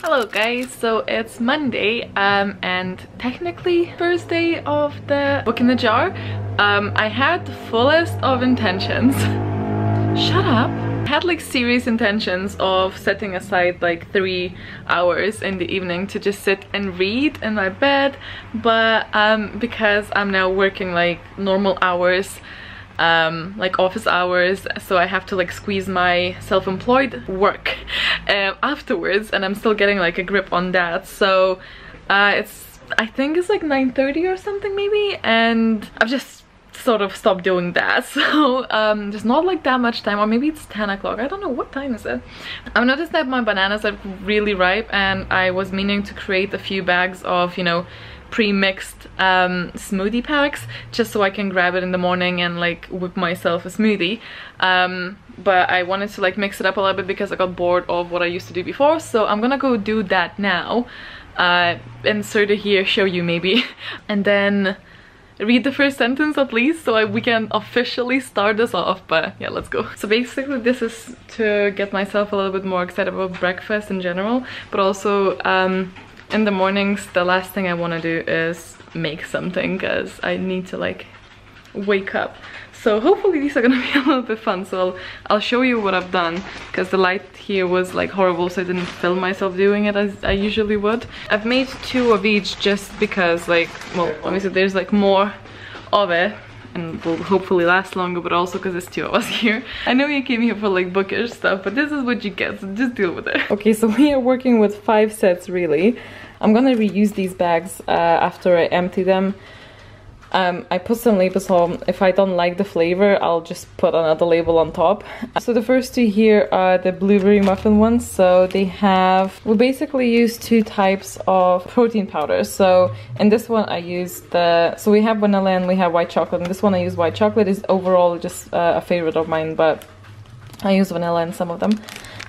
Hello guys, so it's Monday and technically first day of the book in the jar. I had the fullest of intentions. Shut up. I had like serious intentions of setting aside like 3 hours in the evening to just sit and read in my bed, but because I'm now working like normal hours, like office hours, so I have to like squeeze my self-employed work afterwards, and I'm still getting like a grip on that. So I think it's like 9:30 or something maybe, and I've just sort of stopped doing that. So there's not like that much time, or maybe it's 10 o'clock, I don't know. What time is it? I've noticed that my bananas are really ripe, and I was meaning to create a few bags of, you know, pre-mixed smoothie packs, just so I can grab it in the morning and like whip myself a smoothie. But I wanted to like mix it up a little bit because I got bored of what I used to do before, so I'm gonna go do that now. Insert it here, show you maybe, and then read the first sentence at least, so we can officially start this off. But yeah, let's go. So basically this is to get myself a little bit more excited about breakfast in general, but also in the mornings the last thing I want to do is make something, because I need to like wake up. So hopefully these are gonna be a little bit fun. So I'll show you what I've done, because the light here was like horrible, so I didn't film myself doing it as I usually would. I've made 2 of each just because, like, well, obviously there's like more of it and will hopefully last longer, but also because there's 2 of us here. I know you came here for like bookish stuff, but this is what you get, so just deal with it. Okay, so we are working with 5 sets really. I'm gonna reuse these bags after I empty them. I put some labels on. If I don't like the flavor, I'll just put another label on top. So the first 2 here are the blueberry muffin ones. So they have, we basically use 2 types of protein powders. So in this one I use so we have vanilla and we have white chocolate. And this one I use white chocolate. Is overall just a favorite of mine, but I use vanilla in some of them.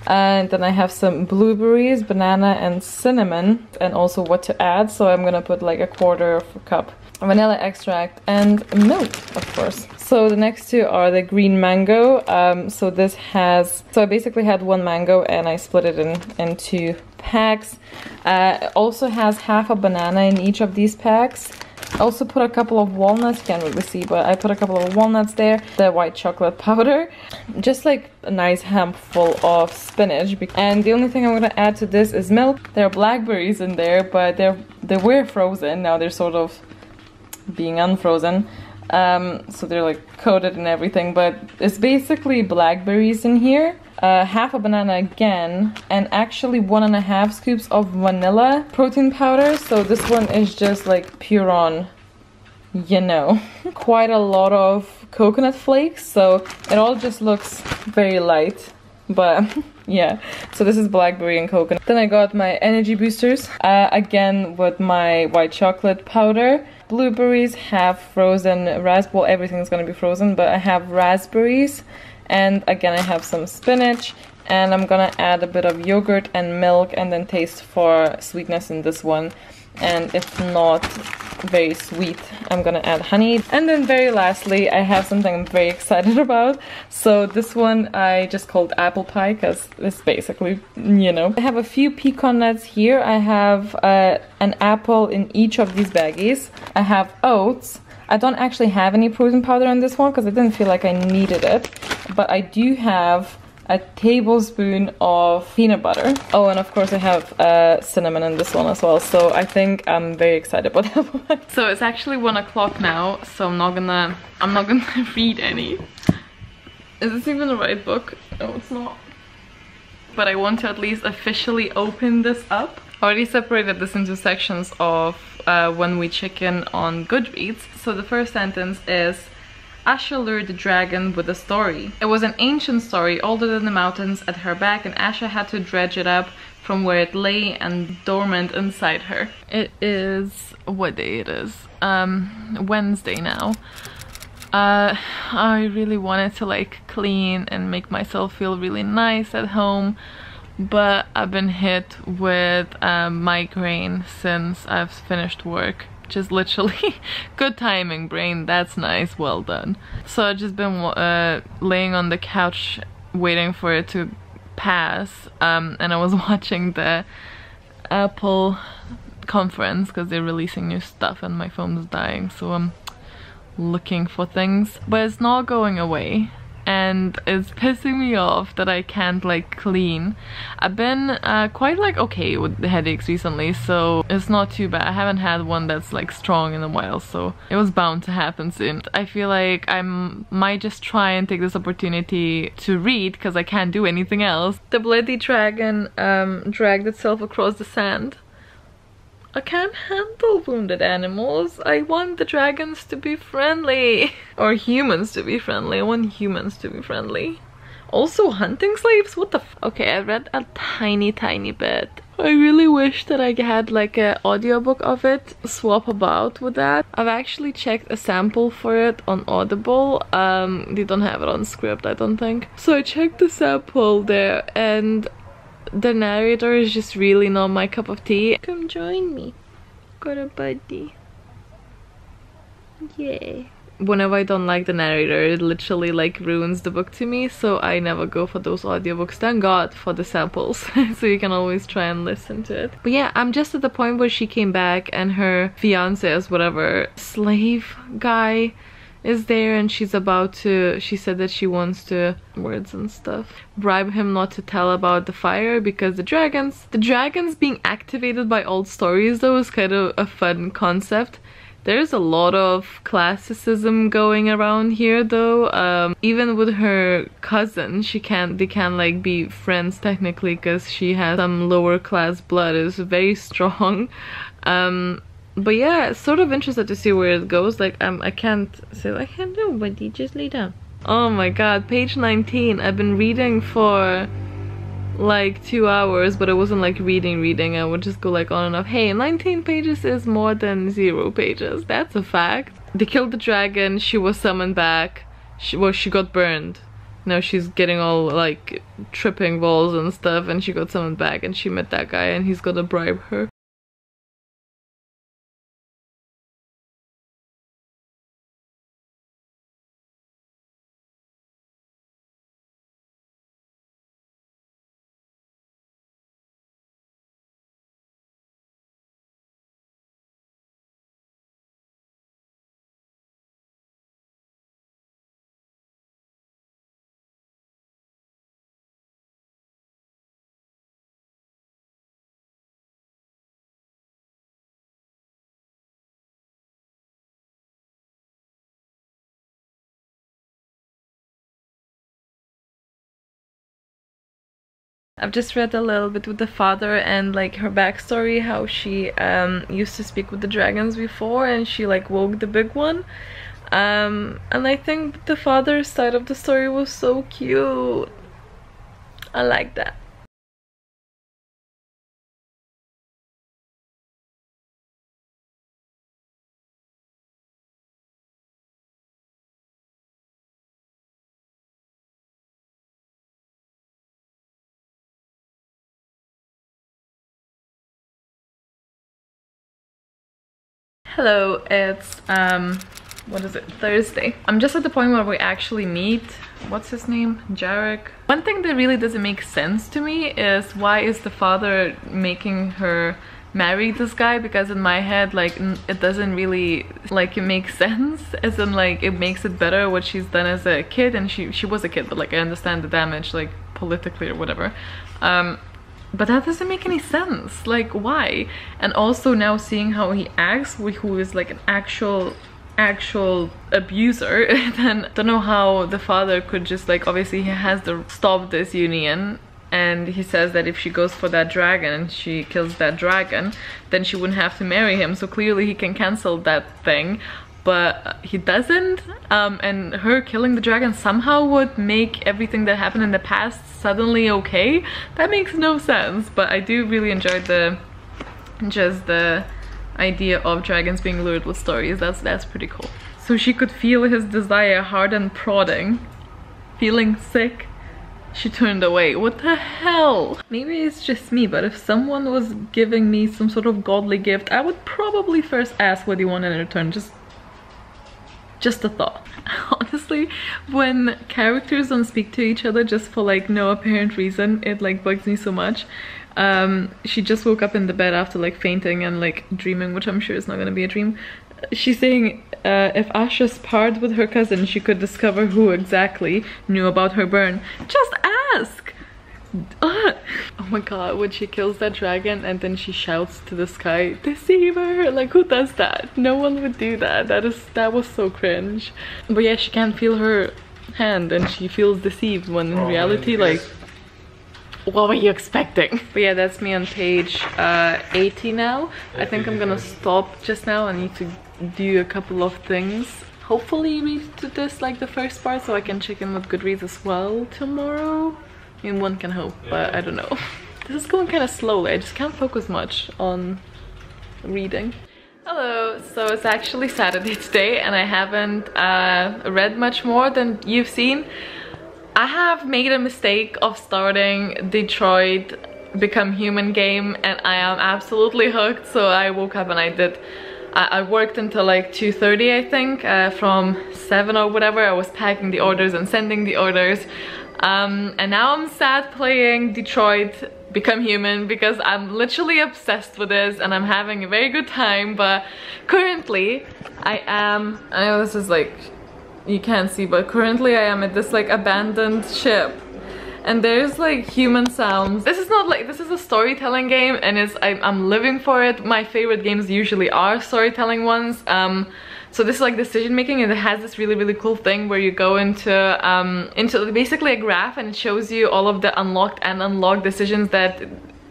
And then I have some blueberries, banana and cinnamon, and also what to add. So I'm gonna put like 1/4 cup vanilla extract and milk, of course. So the next 2 are the green mango. So this has, so I basically had 1 mango and I split it in 2 packs. It also has half a banana in each of these packs. I also put a couple of walnuts, you can't really see, but I put a couple of walnuts there. The white chocolate powder, just like a nice handful of spinach. And the only thing I'm gonna add to this is milk. There are blackberries in there, but they were frozen. Now they're sort of being unfrozen. So they're like coated and everything, but it's basically blackberries in here. Half a banana again, and actually 1.5 scoops of vanilla protein powder. So this one is just like pure on, you know, quite a lot of coconut flakes, so it all just looks very light, but yeah. So this is blackberry and coconut. Then I got my energy boosters, again with my white chocolate powder. Blueberries, half frozen raspberry, well, everything's gonna be frozen, but I have raspberries. And again I have some spinach, and I'm gonna add a bit of yogurt and milk, and then taste for sweetness in this one. And if not very sweet, I'm gonna add honey. And then very lastly, I have something I'm very excited about. So this one I just called apple pie, because it's basically, you know. I have a few pecan nuts here. I have an apple in each of these baggies. I have oats. I don't actually have any protein powder on this one because I didn't feel like I needed it, but I do have a tablespoon of peanut butter. Oh, and of course I have cinnamon in this one as well, so I think I'm very excited about that one. So it's actually 1 o'clock now, so I'm not gonna read any. Is this even the right book? No, it's not. But I want to at least officially open this up. I already separated this into sections of When We Chicken on Goodreads. So the first sentence is, Asha lured the dragon with a story. It was an ancient story older than the mountains at her back, and Asha had to dredge it up from where it lay and dormant inside her. It is, what day it is? Wednesday now. I really wanted to like clean and make myself feel really nice at home, but I've been hit with migraine since I've finished work. Just literally good timing, brain, that's nice, well done. So I've just been laying on the couch waiting for it to pass, and I was watching the Apple conference because they're releasing new stuff and my phone's dying, so I'm looking for things, but it's not going away and it's pissing me off that I can't like clean. I've been quite like okay with the headaches recently, so it's not too bad. I haven't had one that's like strong in a while, so it was bound to happen soon. I feel like I might just try and take this opportunity to read because I can't do anything else. The bloody dragon dragged itself across the sand. I can't handle wounded animals. I want the dragons to be friendly. Or humans to be friendly. I want humans to be friendly. Also hunting slaves? What the f— Okay, I read a tiny bit. I really wish that I had like an audiobook of it, swap about with that. I've actually checked a sample for it on Audible. They don't have it on script, I don't think. So I checked the sample there and the narrator is just really not my cup of tea. Come join me. Got a buddy. Yay. Whenever I don't like the narrator, it literally like ruins the book to me, so I never go for those audiobooks. Thank God for the samples, so you can always try and listen to it. But yeah, I'm just at the point where she came back and her fiance is whatever slave guy is there, and she's about to— she said that she wants to— words and stuff— bribe him not to tell about the fire because the dragons being activated by old stories though is kind of a fun concept. There's a lot of classicism going around here though. Even with her cousin, they can't like be friends technically because she has some lower class blood. It's very strong. But yeah, sort of interested to see where it goes. Like I can't do, buddy, just lay down. Oh my god, page 19. I've been reading for like 2 hours, but it wasn't like reading. I would just go like on and off. Hey, 19 pages is more than 0 pages. That's a fact. They killed the dragon, she was summoned back. She got burned. Now she's getting all like tripping balls and stuff, and she got summoned back and she met that guy and he's gonna bribe her. I've just read a little bit with the father and like her backstory, how she used to speak with the dragons before and she like woke the big one. And I think the father's side of the story was so cute. I like that. Hello, it's what is it, Thursday. I'm just at the point where we actually meet, what's his name, Jarek. One thing that really doesn't make sense to me is why is the father making her marry this guy, because in my head like it doesn't really like it makes sense, as in like it makes it better what she's done as a kid, and she was a kid, but like I understand the damage like politically or whatever. But that doesn't make any sense. Like, why? And also now seeing how he acts, who is like an actual abuser, then I don't know how the father could just like, obviously he has to stop this union, and he says that if she goes for that dragon and she kills that dragon, then she wouldn't have to marry him. So clearly he can cancel that thing. But he doesn't, and her killing the dragon somehow would make everything that happened in the past suddenly okay. That makes no sense, but I do really enjoy the idea of dragons being lured with stories. That's pretty cool. So she could feel his desire hard and prodding, feeling sick. She turned away. What the hell? Maybe it's just me, but if someone was giving me some sort of godly gift, I would probably first ask what you want in return. Just a thought. Honestly, when characters don't speak to each other just for like no apparent reason, it like bugs me so much. She just woke up in the bed after like fainting and like dreaming, which I'm sure is not gonna be a dream. She's saying if Asha sparred with her cousin, she could discover who exactly knew about her burn. Just ask! Oh my god, when she kills that dragon and then she shouts to the sky, "Deceiver!" Like, who does that? No one would do that. That was so cringe. But yeah, she can't feel her hand and she feels deceived when in reality, like, what were you expecting? But yeah, that's me on page 80 now. I think I'm gonna stop just now. I need to do a couple of things. Hopefully read to this like the first part so I can check in with Goodreads as well tomorrow. I mean, one can hope, but I don't know. This is going kind of slowly. I just can't focus much on reading. Hello, so it's actually Saturday today and I haven't read much more than you've seen. I have made a mistake of starting Detroit Become Human game and I am absolutely hooked. So I woke up and I worked until like 2:30 I think. From 7 or whatever I was packing the orders and sending the orders. And now I'm sad playing Detroit Become Human because I'm literally obsessed with this and I'm having a very good time. But currently I know this is like, you can't see, but currently I am at this like abandoned ship and there's like human sounds. This is not like, this is a storytelling game and I'm living for it. My favorite games usually are storytelling ones. So this is like decision making and it has this really cool thing where you go into basically a graph and it shows you all of the unlocked and unlocked decisions that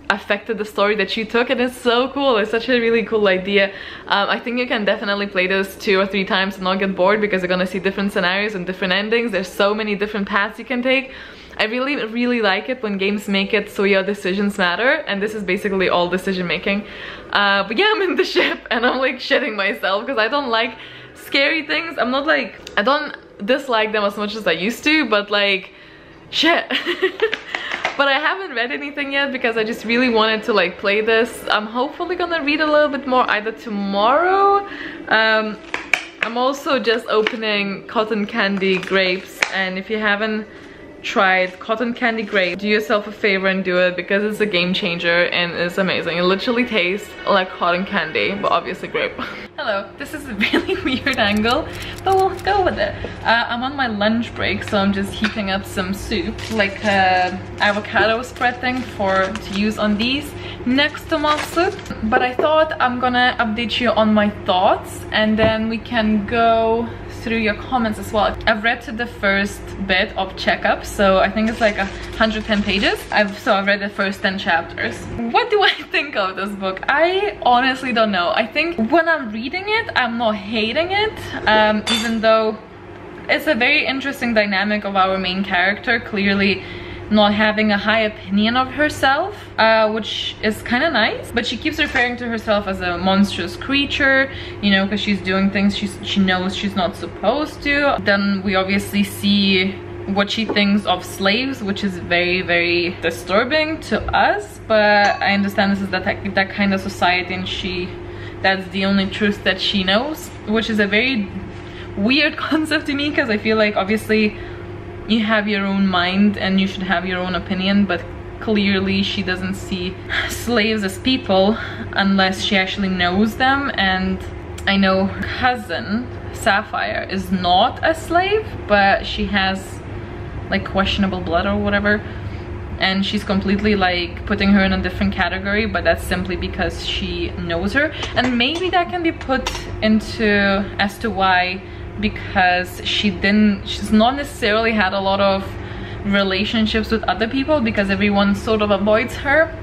affected the story that you took, and it's so cool. It's such a really cool idea. I think you can definitely play this 2 or 3 times and not get bored because you're gonna see different scenarios and different endings. There's so many different paths you can take. I really like it when games make it so your decisions matter, and this is basically all decision making. But yeah, I'm in the ship and I'm like shitting myself because I don't like scary things. I'm not like, I don't dislike them as much as I used to, but like, shit. But I haven't read anything yet because I just really wanted to like play this. I'm hopefully gonna read a little bit more either tomorrow. I'm also just opening Cotton Candy Grapes, and if you haven't tried Cotton Candy Grape, do yourself a favor and do it because it's a game changer and it's amazing. It literally tastes like cotton candy, but obviously grape. Hello, this is a really weird angle, but we'll go with it. I'm on my lunch break, so I'm just heating up some soup, like avocado spread thing to use on these next to my soup. But I thought I'm gonna update you on my thoughts and then we can go through your comments as well. I've read to the first bit of checkup, so I think it's like 110 pages. I've read the first 10 chapters. What do I think of this book? I honestly don't know. I think when I'm reading it, I'm not hating it, even though it's a very interesting dynamic of our main character, clearly not having a high opinion of herself, which is kind of nice, but she keeps referring to herself as a monstrous creature, you know, because she's doing things she knows she's not supposed to. Then we obviously see what she thinks of slaves, which is very disturbing to us, but I understand this is that kind of society and that's the only truth that she knows, which is a very weird concept to me because I feel like obviously you have your own mind and you should have your own opinion, but clearly she doesn't see slaves as people unless she actually knows them. And I know her cousin Sapphire is not a slave, but she has like questionable blood or whatever, and she's completely like putting her in a different category, but that's simply because she knows her. And maybe that can be put into as to why, because she's not necessarily had a lot of relationships with other people because everyone sort of avoids her,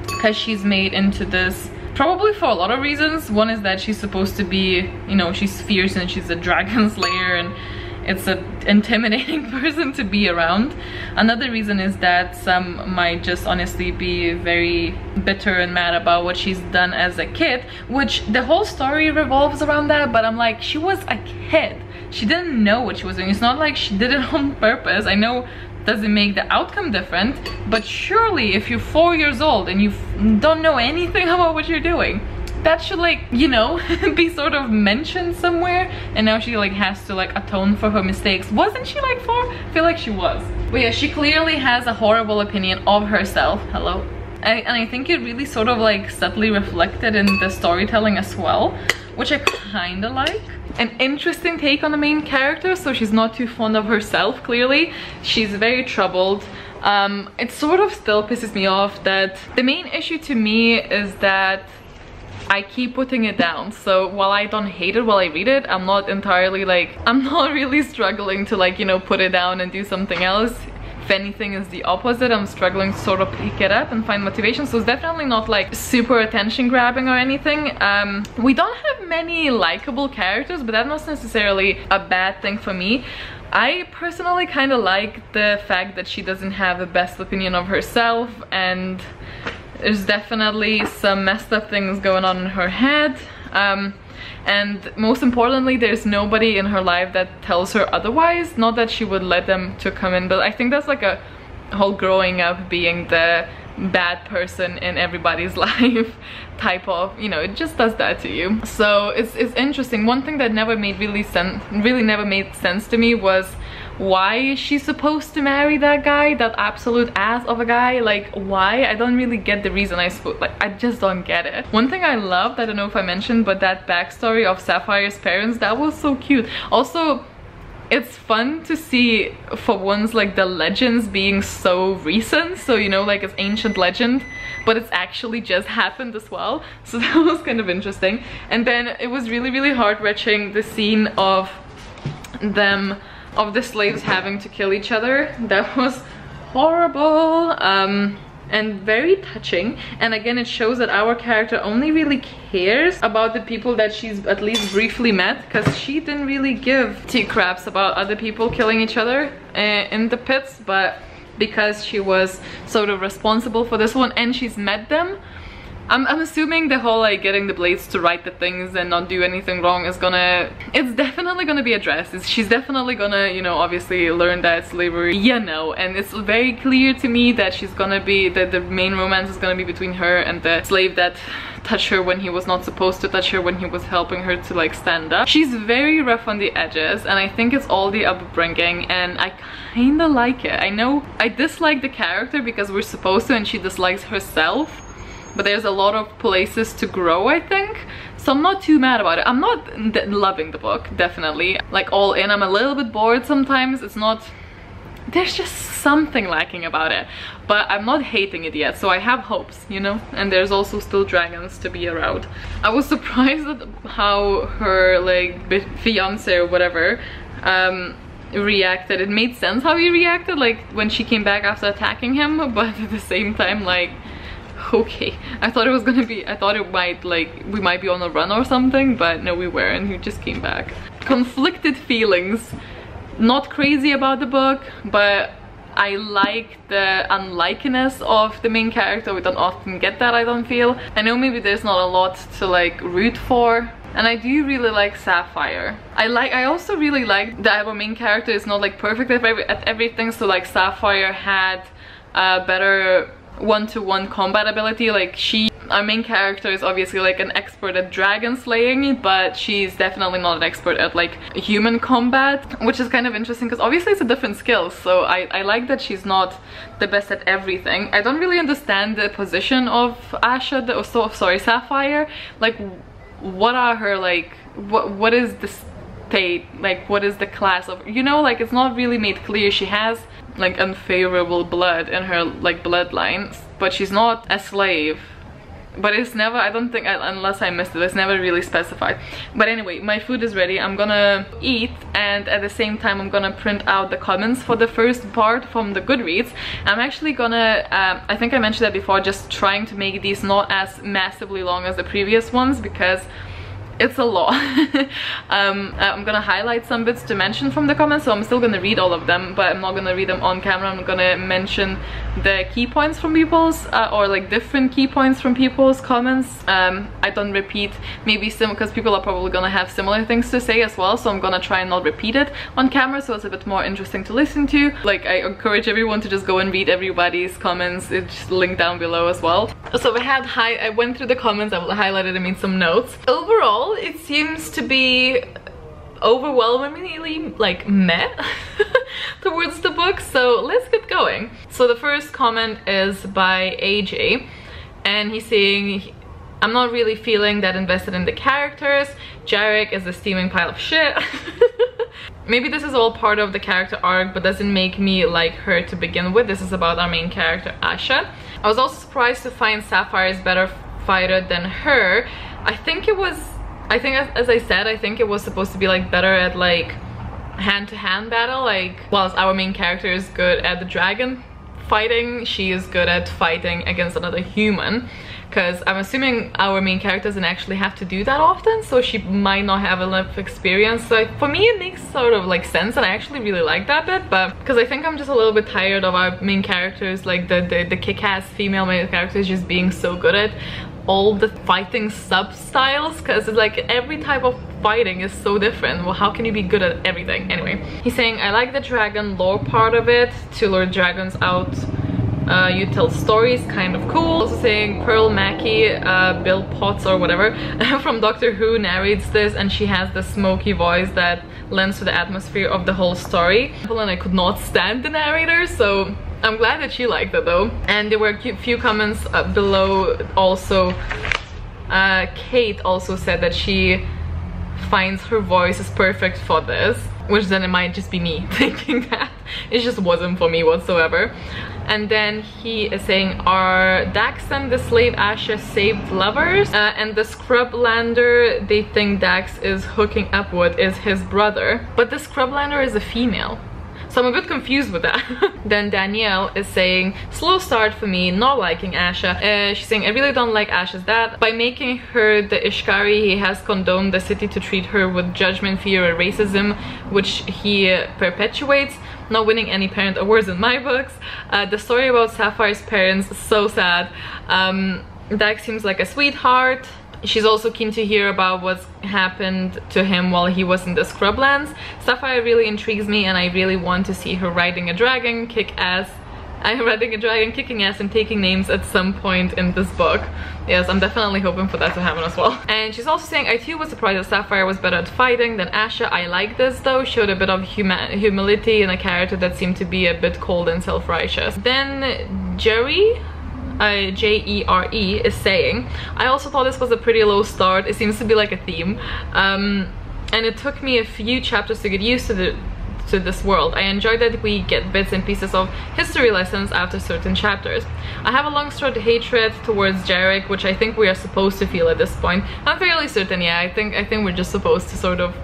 because she's made into this, probably for a lot of reasons. One is that she's supposed to be, you know, she's fierce and she's a dragon slayer and it's an intimidating person to be around. Another reason is that some might just honestly be very bitter and mad about what she's done as a kid, which the whole story revolves around that, but I'm like, she was a kid. She didn't know what she was doing. It's not like she did it on purpose. I know doesn't make the outcome different, but surely if you're 4 years old and you don't know anything about what you're doing, that should, like, you know, be sort of mentioned somewhere, and now she like has to like atone for her mistakes. Wasn't she like 4? I feel like she was. But yeah, she clearly has a horrible opinion of herself. Hello. And I think it really sort of like subtly reflected in the storytelling as well, which I kind of like. An interesting take on the main character, so she's not too fond of herself, clearly. She's very troubled. It sort of still pisses me off that the main issue to me is that I keep putting it down. So while I don't hate it while I read it, I'm not entirely like, I'm not really struggling to like, you know, put it down and do something else. If anything is the opposite, I'm struggling to sort of pick it up and find motivation. So it's definitely not like super attention grabbing or anything. We don't have many likable characters, but that's not necessarily a bad thing for me. I personally kind of like the fact that she doesn't have the best opinion of herself, and there's definitely some messed up things going on in her head. And most importantly, there's nobody in her life that tells her otherwise. Not that she would let them to come in, but I think that's like a whole growing up being the bad person in everybody's life type of, you know, it just does that to you. So it's interesting. One thing that never made really never made sense to me was, why is she supposed to marry that guy, that absolute ass of a guy? Like, why? I don't really get the reason. I just don't get it. One thing I loved, I don't know if I mentioned, but that backstory of Sapphire's parents, that was so cute. Also, it's fun to see for once like the legends being so recent, so you know, like it's ancient legend, but it's actually just happened as well. So that was kind of interesting. And then it was really heart-wrenching, the scene of the slaves having to kill each other. That was horrible, and very touching. And again, it shows that our character only really cares about the people that she's at least briefly met, because she didn't really give two craps about other people killing each other in the pits, but because she was sort of responsible for this one and she's met them, I'm assuming the whole like getting the blades to write the things and not do anything wrong is it's definitely gonna be addressed. She's definitely gonna, you know, obviously learn that slavery, you know, and it's very clear to me that she's gonna be, that the main romance is gonna be between her and the slave that touched her when he was not supposed to touch her, when he was helping her to like stand up. She's very rough on the edges, and I think it's all the upbringing, and I kinda like it. I know I dislike the character because we're supposed to, and she dislikes herself, but there's a lot of places to grow, I think. So I'm not too mad about it. I'm not loving the book, definitely. Like all in, I'm a little bit bored sometimes. It's not, there's just something lacking about it. But I'm not hating it yet, so I have hopes, you know? And there's also still dragons to be around. I was surprised at how her like fiance or whatever reacted. It made sense how he reacted, like when she came back after attacking him, but at the same time, like, okay, I thought it might, like, we might be on a run or something, but no, we weren't. We just came back. Conflicted feelings. Not crazy about the book, but I like the unlikeness of the main character. We don't often get that, I don't feel. I know maybe there's not a lot to like root for, and I do really like Sapphire. I also really like that our main character is not like perfect at everything, so like Sapphire had better one-to-one combat ability. Like our main character is obviously like an expert at dragon slaying, but she's definitely not an expert at like human combat, which is kind of interesting because obviously it's a different skill. So I like that she's not the best at everything. I don't really understand the position of Sapphire. Like, what are her, like, what is the state, like what is the class of, you know, like it's not really made clear. She has like unfavorable blood in her like bloodlines, but she's not a slave. But it's never, I don't think, unless I missed it, it's never really specified. But anyway, my food is ready. I'm gonna eat, and at the same time I'm gonna print out the comments for the first part from the Goodreads. I'm actually gonna, I think I mentioned that before, just trying to make these not as massively long as the previous ones, because it's a lot. I'm gonna highlight some bits to mention from the comments, so I'm still gonna read all of them, but I'm not gonna read them on camera. I'm gonna mention the key points from people's or like different key points from people's comments. I don't repeat maybe because people are probably gonna have similar things to say as well, so I'm gonna try and not repeat it on camera, so it's a bit more interesting to listen to. Like, I encourage everyone to just go and read everybody's comments. It's just linked down below as well. So I went through the comments, I highlighted and made some notes. Overall, it seems to be overwhelmingly like meh towards the book, so let's get going. So the first comment is by AJ, and he's saying, I'm not really feeling that invested in the characters. Jarek is a steaming pile of shit. Maybe this is all part of the character arc, but doesn't make me like her to begin with. This is about our main character, Asha. I was also surprised to find Sapphire is better fighter than her. I think as I said, I think it was supposed to be like better at like hand-to-hand battle, like whilst our main character is good at the dragon fighting, she is good at fighting against another human, because I'm assuming our main character doesn't actually have to do that often, so she might not have enough experience. So for me it makes sort of like sense, and I actually really like that bit, but because I think I'm just a little bit tired of our main characters, like the kick-ass female main characters just being so good at all the fighting sub-styles, because it's like every type of fighting is so different. Well, how can you be good at everything? Anyway, he's saying, I like the dragon lore part of it. To lure dragons out, you tell stories, kind of cool. Also saying Pearl Mackie, Bill Potts or whatever from Doctor Who narrates this, and she has the smoky voice that lends to the atmosphere of the whole story. And I could not stand the narrator, so I'm glad that she liked it though. And there were a few comments below also. Kate also said that she finds her voice is perfect for this, which then it might just be me thinking that. It just wasn't for me whatsoever. And then he is saying, are Dax and the slave Asha saved lovers? And the Scrublander they think Dax is hooking up with is his brother. But the Scrublander is a female, so I'm a bit confused with that. Then Danielle is saying, slow start for me, not liking Asha. She's saying, I really don't like Asha's dad. By making her the Ishkari, he has condoned the city to treat her with judgment, fear, and racism, which he perpetuates. Not winning any parent awards in my books. The story about Sapphire's parents is so sad. Dax seems like a sweetheart. She's also keen to hear about what's happened to him while he was in the Scrublands. Sapphire really intrigues me, and I really want to see her riding a dragon, kicking ass and taking names at some point in this book. Yes, I'm definitely hoping for that to happen as well. And she's also saying, I too was surprised that Sapphire was better at fighting than Asha. I like this though, showed a bit of humility in a character that seemed to be a bit cold and self-righteous. Then Jerry, J-E-R-E, is saying, I also thought this was a pretty low start. It seems to be like a theme, and it took me a few chapters to get used to this world. I enjoyed that we get bits and pieces of history lessons after certain chapters. I have a long-stored hatred towards Jarek, which I think we are supposed to feel at this point. I'm fairly certain, yeah, I think we're just supposed to sort of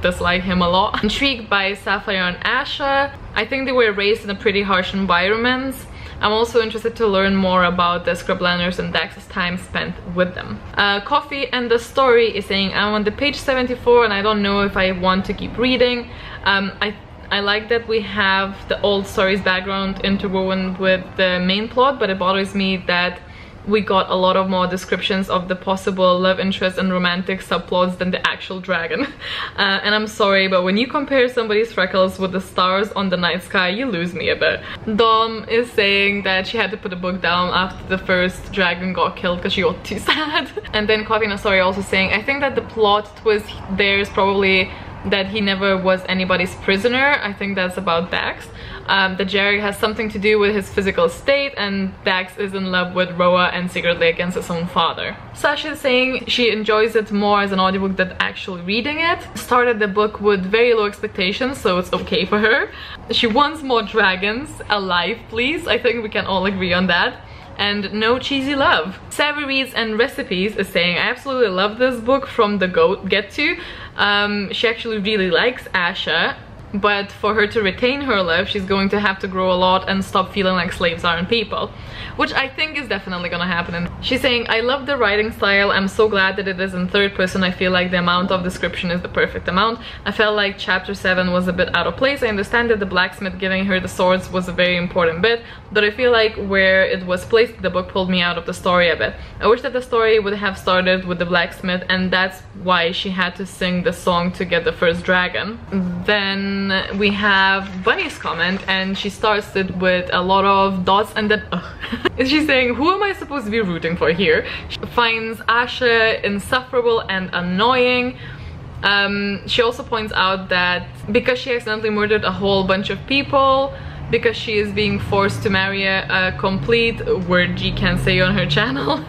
dislike him a lot. Intrigued by Sapphire and Asha. I think they were raised in a pretty harsh environment. I'm also interested to learn more about the Scrublanders and Dax's time spent with them. Coffee and the Story is saying, I'm on the page 74 and I don't know if I want to keep reading. I like that we have the old story's background interwoven with the main plot, but it bothers me that we got a lot of more descriptions of the possible love interest and romantic subplots than the actual dragon. And I'm sorry, but when you compare somebody's freckles with the stars on the night sky, you lose me a bit. Dom is saying that she had to put the book down after the first dragon got killed because she got too sad. And then Coffee and a Story also saying, I think that the plot twist there is probably that he never was anybody's prisoner. I think that's about Dax. That Jarek has something to do with his physical state, and Dax is in love with Roa and secretly against his own father. Sasha is saying she enjoys it more as an audiobook than actually reading it. Started the book with very low expectations, so it's okay for her. She wants more dragons alive, please. I think we can all agree on that. And no cheesy love. Savvy Reads and Recipes is saying, I absolutely love this book from the get-to. She actually really likes Asha. but for her to retain her life, she's going to have to grow a lot and stop feeling like slaves aren't people, which I think is definitely gonna happen. And she's saying, I love the writing style. I'm so glad that it is in third person. I feel like the amount of description is the perfect amount. I felt like chapter 7 was a bit out of place. I understand that the blacksmith giving her the swords was a very important bit, but I feel like where it was placed, the book pulled me out of the story a bit. I wish that the story would have started with the blacksmith, and that's why she had to sing the song to get the first dragon. Then we have Bunny's comment, and she starts it with a lot of dots and then she's saying, who am I supposed to be rooting for here? She finds Asha insufferable and annoying. She also points out that because she accidentally murdered a whole bunch of people, because she is being forced to marry a complete word G can't say on her channel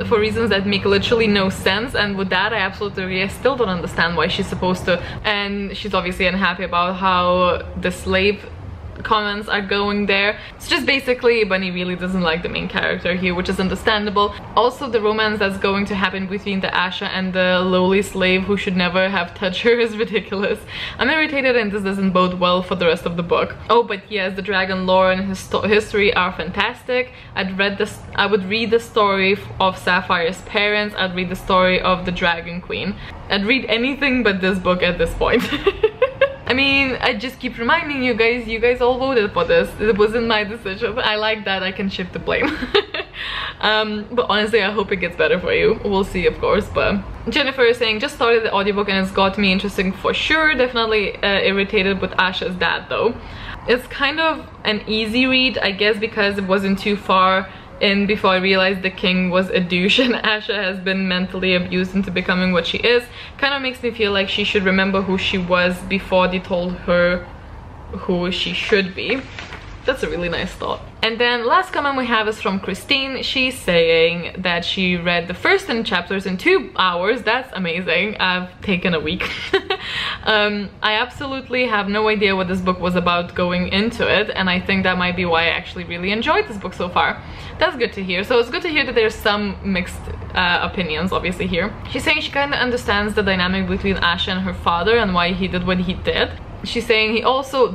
for reasons that make literally no sense. And with that, I absolutely agree. I still don't understand why she's supposed to, and she's obviously unhappy about how the slave comments are going there. It's just basically Bunny really doesn't like the main character here, which is understandable. Also, the romance that's going to happen between the Asha and the lowly slave who should never have touched her is ridiculous. I'm irritated, and this doesn't bode well for the rest of the book. Oh, but yes, the dragon lore and history are fantastic. I would read the story of Sapphire's parents. I'd read the story of the Dragon Queen. I'd read anything but this book at this point. I mean, I just keep reminding you guys all voted for this. It wasn't my decision. I like that I can shift the blame. But honestly, I hope it gets better for you. We'll see, of course. But Jennifer is saying, just started the audiobook and it's got me interesting for sure. Definitely irritated with Asha's dad though. It's kind of an easy read, I guess, because it wasn't too far in before I realized the king was a douche and Asha has been mentally abused into becoming what she is. Kind of makes me feel like she should remember who she was before they told her who she should be. That's a really nice thought. And then last comment we have is from Christine. She's saying that she read the first 10 chapters in 2 hours. That's amazing. I've taken a week. I absolutely have no idea what this book was about going into it, and I think that might be why I actually really enjoyed this book so far. That's good to hear. So it's good to hear that there's some mixed opinions obviously here. She's saying she kind of understands the dynamic between Asha and her father and why he did what he did. She's saying he also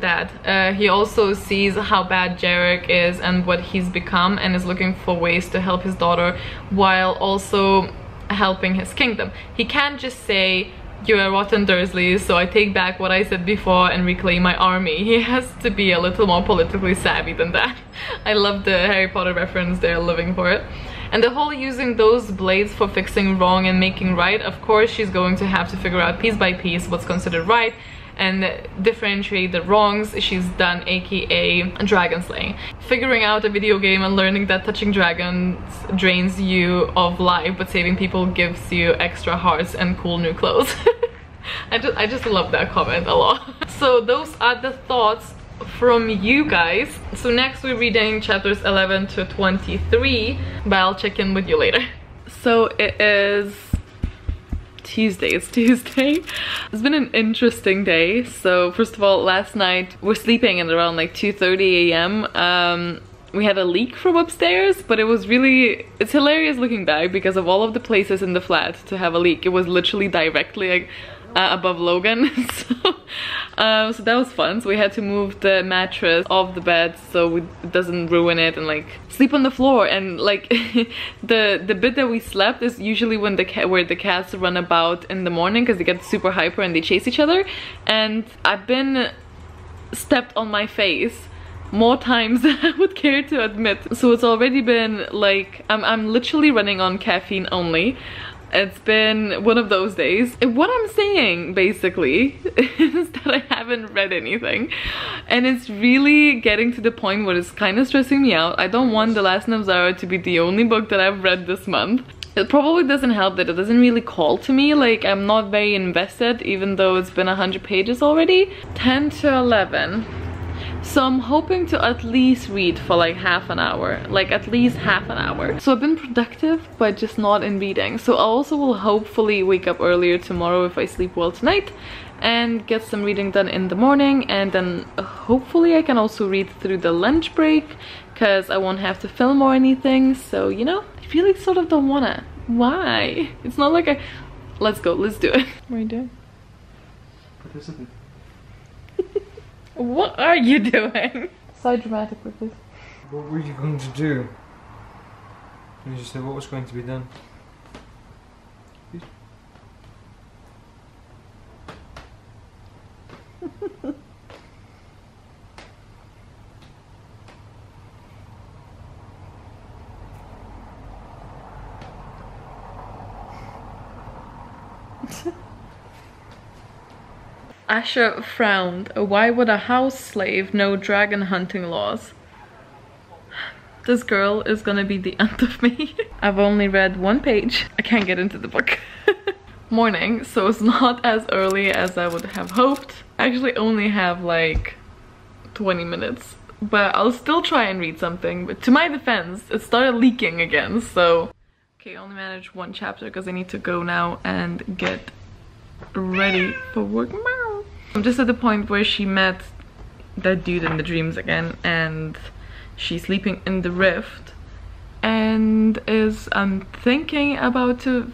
sees how bad Jarek is and what he's become, and is looking for ways to help his daughter while also helping his kingdom. He can't just say, you're a rotten Dursley, so I take back what I said before and reclaim my army. He has to be a little more politically savvy than that. I love the Harry Potter reference, they're living for it. And the whole using those blades for fixing wrong and making right, of course she's going to have to figure out piece by piece what's considered right and differentiate the wrongs she's done, aka dragon slaying. Figuring out a video game and learning that touching dragons drains you of life, but saving people gives you extra hearts and cool new clothes. I just love that comment a lot. So those are the thoughts from you guys. So next we're reading chapters 11 to 23, but I'll check in with you later. So it is Tuesday. It's Tuesday. It's been an interesting day. So first of all, last night we're sleeping at around like 2:30 a.m. We had a leak from upstairs, but it's hilarious looking back because of all of the places in the flat to have a leak. It was literally directly like above Logan. So that was fun. So we had to move the mattress off the bed so it doesn't ruin it, and like sleep on the floor. And like the bit that we slept is usually when where the cats run about in the morning because they get super hyper and they chase each other. And I've been stepped on my face more times than I would care to admit. So it's already been like I'm literally running on caffeine only. It's been one of those days. And what I'm saying basically is that I haven't read anything, and it's really getting to the point where it's kind of stressing me out. I don't want The Last NAMSARA to be the only book that I've read this month. It probably doesn't help that it doesn't really call to me. Like, I'm not very invested even though it's been 100 pages already. 10 to 11. So I'm hoping to at least read for like half an hour, like at least half an hour. So I've been productive, but just not in reading. So I also will hopefully wake up earlier tomorrow if I sleep well tonight and get some reading done in the morning. And then hopefully I can also read through the lunch break because I won't have to film or anything. So, you know, I really sort of don't wanna. Why? It's not like let's go, let's do it. What are you doing? Participate. What are you doing? Side dramatically, please. What were you going to do? And you said what was going to be done. Asher frowned. Why would a house slave know dragon hunting laws? This girl is gonna be the end of me. I've only read one page. I can't get into the book. Morning, so it's not as early as I would have hoped. I actually only have like 20 minutes, but I'll still try and read something. But to my defense, it started leaking again, so... Okay, I only managed one chapter because I need to go now and get ready for work. I'm just at the point where she met that dude in the dreams again, and she's sleeping in the rift and is thinking about to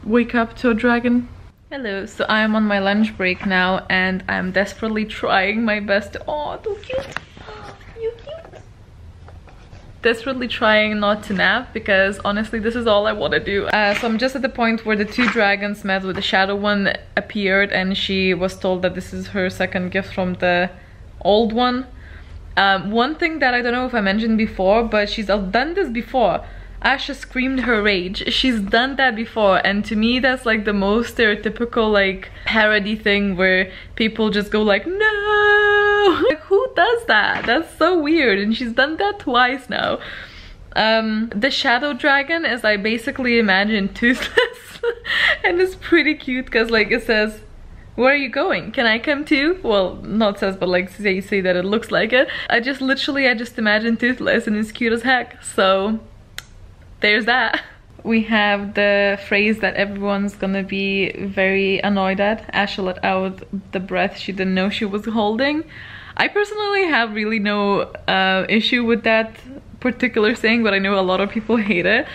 wake up to a dragon. Hello, so I'm on my lunch break now and I'm desperately trying my best to... Oh, so cute. Oh, you cute. Desperately trying not to nap because honestly this is all I want to do. So I'm just at the point where the two dragons met, with the shadow one appeared and she was told that this is her second gift from the old one. One thing that I don't know if I mentioned before, but she's done this before. Asha screamed her rage. She's done that before, and to me that's like the most stereotypical like parody thing where people just go like no. Like, who does that? That's so weird, and she's done that twice now. The shadow dragon is, I basically imagine, toothless. And it's pretty cute because like it says, where are you going? Can I come too? Well, not says, but like say that it looks like it. I just imagine toothless, and it's cute as heck. So there's that. We have the phrase that everyone's gonna be very annoyed at. Asha let out the breath she didn't know she was holding. I personally have really no issue with that particular saying, but I know a lot of people hate it.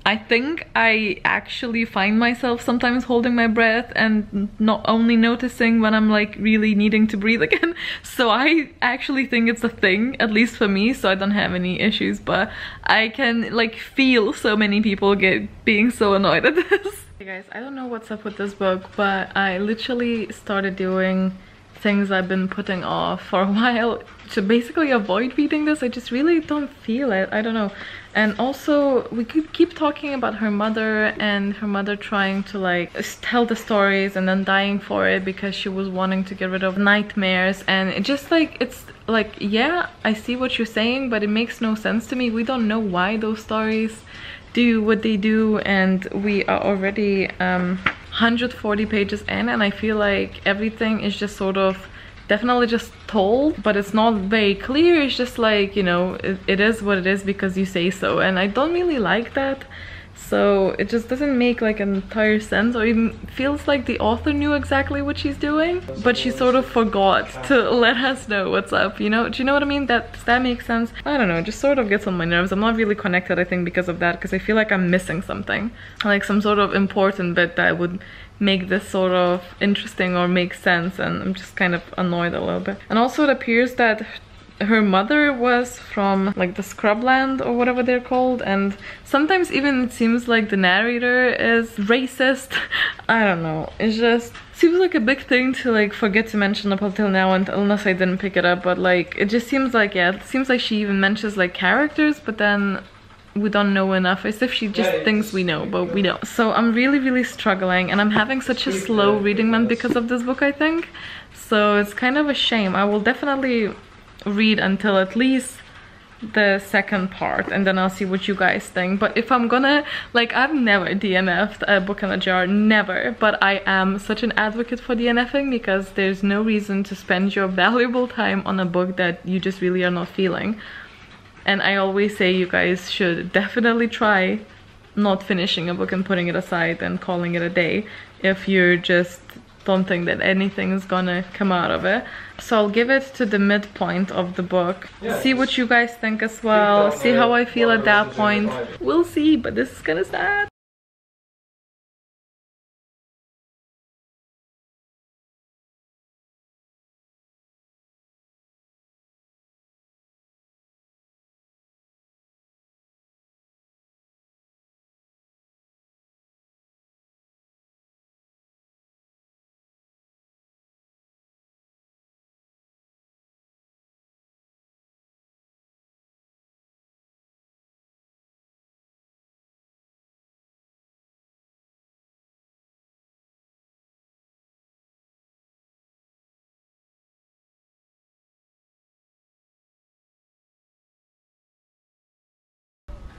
I think I actually find myself sometimes holding my breath and not only noticing when I'm like really needing to breathe again. So I actually think it's a thing, at least for me, so I don't have any issues, but I can like feel so many people being so annoyed at this. Hey guys, I don't know what's up with this book, but I literally started doing things I've been putting off for a while to basically avoid reading this. I just really don't feel it. I don't know. And also we could keep talking about her mother and her mother trying to like tell the stories and then dying for it because she was wanting to get rid of nightmares, and it just like, it's like, yeah, I see what you're saying, but it makes no sense to me. We don't know why those stories do what they do, and we are already 140 pages in, and I feel like everything is just sort of definitely just told, but it's not very clear. It's just like, you know, it is what it is because you say so, and I don't really like that. So it just doesn't make like an entire sense, or even feels like the author knew exactly what she's doing, but she sort of forgot to let us know what's up, you know? Do you know what I mean? Does that make sense? I don't know, it just sort of gets on my nerves. I'm not really connected, I think, because of that, because I feel like I'm missing something, like some sort of important bit that would make this sort of interesting or make sense, and I'm just kind of annoyed a little bit. And also it appears that her mother was from like the scrubland or whatever they're called, and sometimes even it seems like the narrator is racist. I don't know, it just seems like a big thing to like forget to mention up until now, and unless I didn't pick it up, but like it just seems like, yeah, it seems like she even mentions like characters, but then we don't know enough, as if she just thinks we know, but we don't. So I'm really struggling, and I'm having such a slow reading month because of this book, I think. So it's kind of a shame. I will definitely read until at least the second part, and then I'll see what you guys think. But if I'm gonna, like, I've never DNF'd a book in a jar, never, but I am such an advocate for DNFing because there's no reason to spend your valuable time on a book that you just really are not feeling. And I always say you guys should definitely try not finishing a book and putting it aside and calling it a day if you're just don't think that anything is gonna come out of it. So I'll give it to the midpoint of the book, see what you guys think as well, see how I feel at that point. We'll see, but this is kinda sad.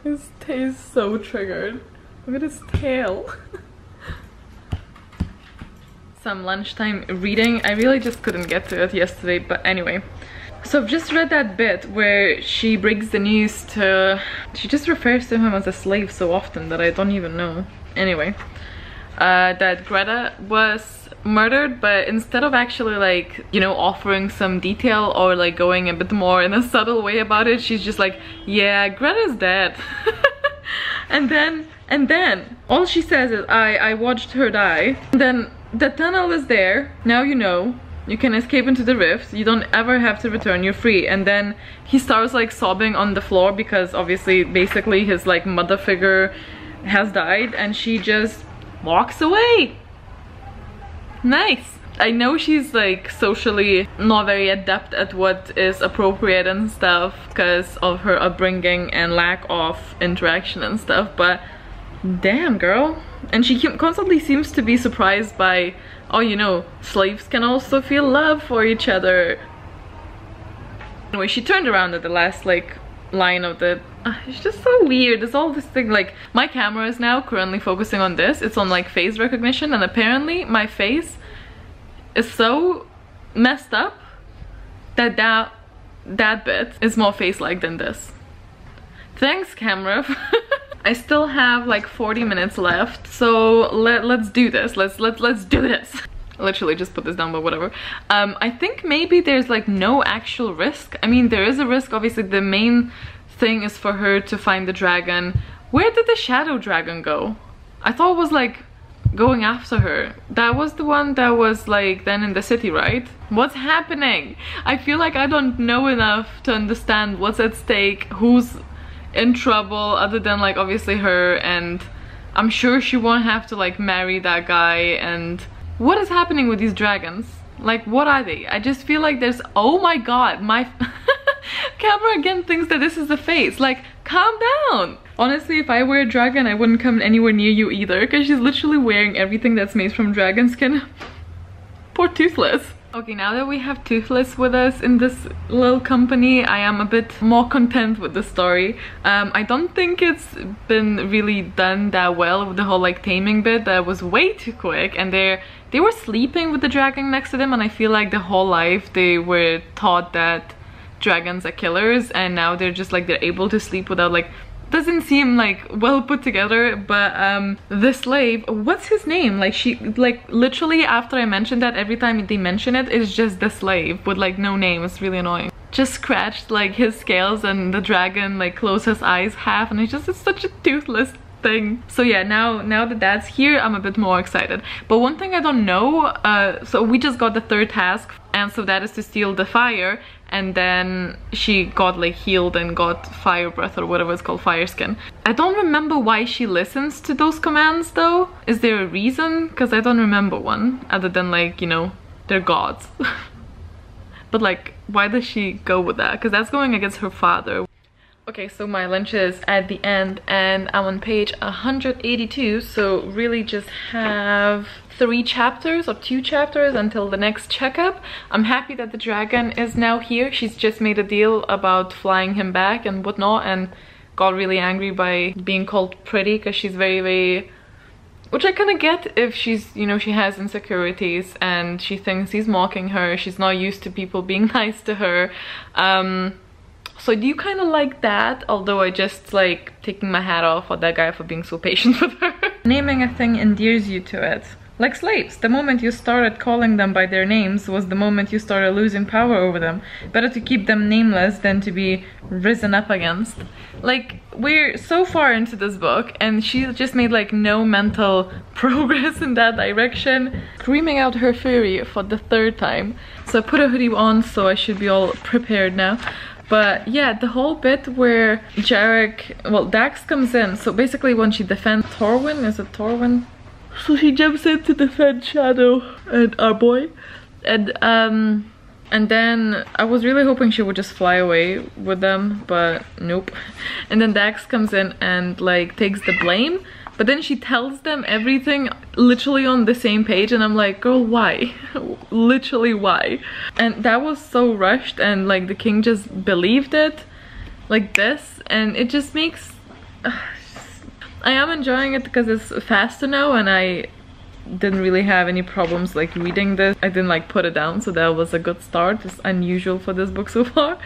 His tail is so triggered. Look at his tail. Some lunchtime reading. I really just couldn't get to it yesterday, but anyway. So I've just read that bit where she breaks the news to... She just refers to him as a slave so often that I don't even know. Anyway. That Greta was murdered, but instead of actually like, you know, offering some detail or like going a bit more in a subtle way about it, she's just like, yeah, Greta's dead. and then all she says is, I watched her die. And then the tunnel is there, now you know. You can escape into the rift, you don't ever have to return, you're free. And then he starts like sobbing on the floor because obviously basically his like mother figure has died, and she just walks away. Nice. I know she's like socially not very adept at what is appropriate and stuff because of her upbringing and lack of interaction and stuff, but damn girl. And she constantly seems to be surprised by, oh, you know, slaves can also feel love for each other. Anyway, she turned around at the last like line of the... it's just so weird. There's all this thing like, my camera is now currently focusing on this. It's on like face recognition, and apparently my face is so messed up that that bit is more face-like than this. Thanks, camera. I still have like 40 minutes left, so let's do this. Let's do this. I literally just put this down, but whatever. I think maybe there's like no actual risk. I mean, there is a risk. Obviously, the main thing is for her to find the dragon. Where did the shadow dragon go? I thought it was like going after her. That was the one that was like then in the city, right? What's happening? I feel like I don't know enough to understand what's at stake, who's in trouble, other than like obviously her, and I'm sure she won't have to like marry that guy. And what is happening with these dragons? Like, what are they? I just feel like there's... Oh my god, my camera again thinks that this is the face. Like, calm down. Honestly, if I were a dragon, I wouldn't come anywhere near you either, because she's literally wearing everything that's made from dragon skin. Poor Toothless. Okay, now that we have Toothless with us in this little company, I am a bit more content with the story. I don't think it's been really done that well with the whole like taming bit. That was way too quick, and they were sleeping with the dragon next to them, and I feel like the whole life they were taught that dragons are killers, and now they're just like they're able to sleep without like... Doesn't seem like well put together. But the slave, what's his name? Like, she like literally after I mentioned that, every time they mention it, it's just the slave with like no name. It's really annoying. Just scratched like his scales, and the dragon like closed his eyes half, and it's such a Toothless thing. So yeah, now that that's here, I'm a bit more excited. But one thing I don't know, so we just got the third task, and so that is to steal the fire, and then she got like healed and got fire breath or whatever it's called, fire skin. I don't remember why she listens to those commands though. Is there a reason? Because I don't remember one other than like, you know, they're gods. But like, why does she go with that? Because that's going against her father. Okay, so my lunch is at the end, and I'm on page 182, so really just have 3 chapters or 2 chapters until the next checkup. I'm happy that the dragon is now here. She's just made a deal about flying him back and whatnot, and got really angry by being called pretty because she's very... Which I kind of get if she's, you know, she has insecurities and she thinks he's mocking her. She's not used to people being nice to her. So do you kind of like that? Although I just like taking my hat off on that guy for being so patient with her. Naming a thing endears you to it. Like slaves, the moment you started calling them by their names was the moment you started losing power over them. Better to keep them nameless than to be risen up against. Like, we're so far into this book and she just made like no mental progress in that direction. Screaming out her fury for the 3rd time. So I put a hoodie on, so I should be all prepared now. But yeah, the whole bit where Dax comes in. So basically when she defends Torwin, is it Torwin? So she jumps in to defend Shadow and our boy. And then I was really hoping she would just fly away with them, but nope. And then Dax comes in and like takes the blame. But then she tells them everything literally on the same page, and I'm like, girl, why? Literally, why? And that was so rushed, and like the king just believed it like this, and it just makes I am enjoying it because it's faster now, and I didn't really have any problems like reading this. I didn't like put it down, so that was a good start. It's unusual for this book so far,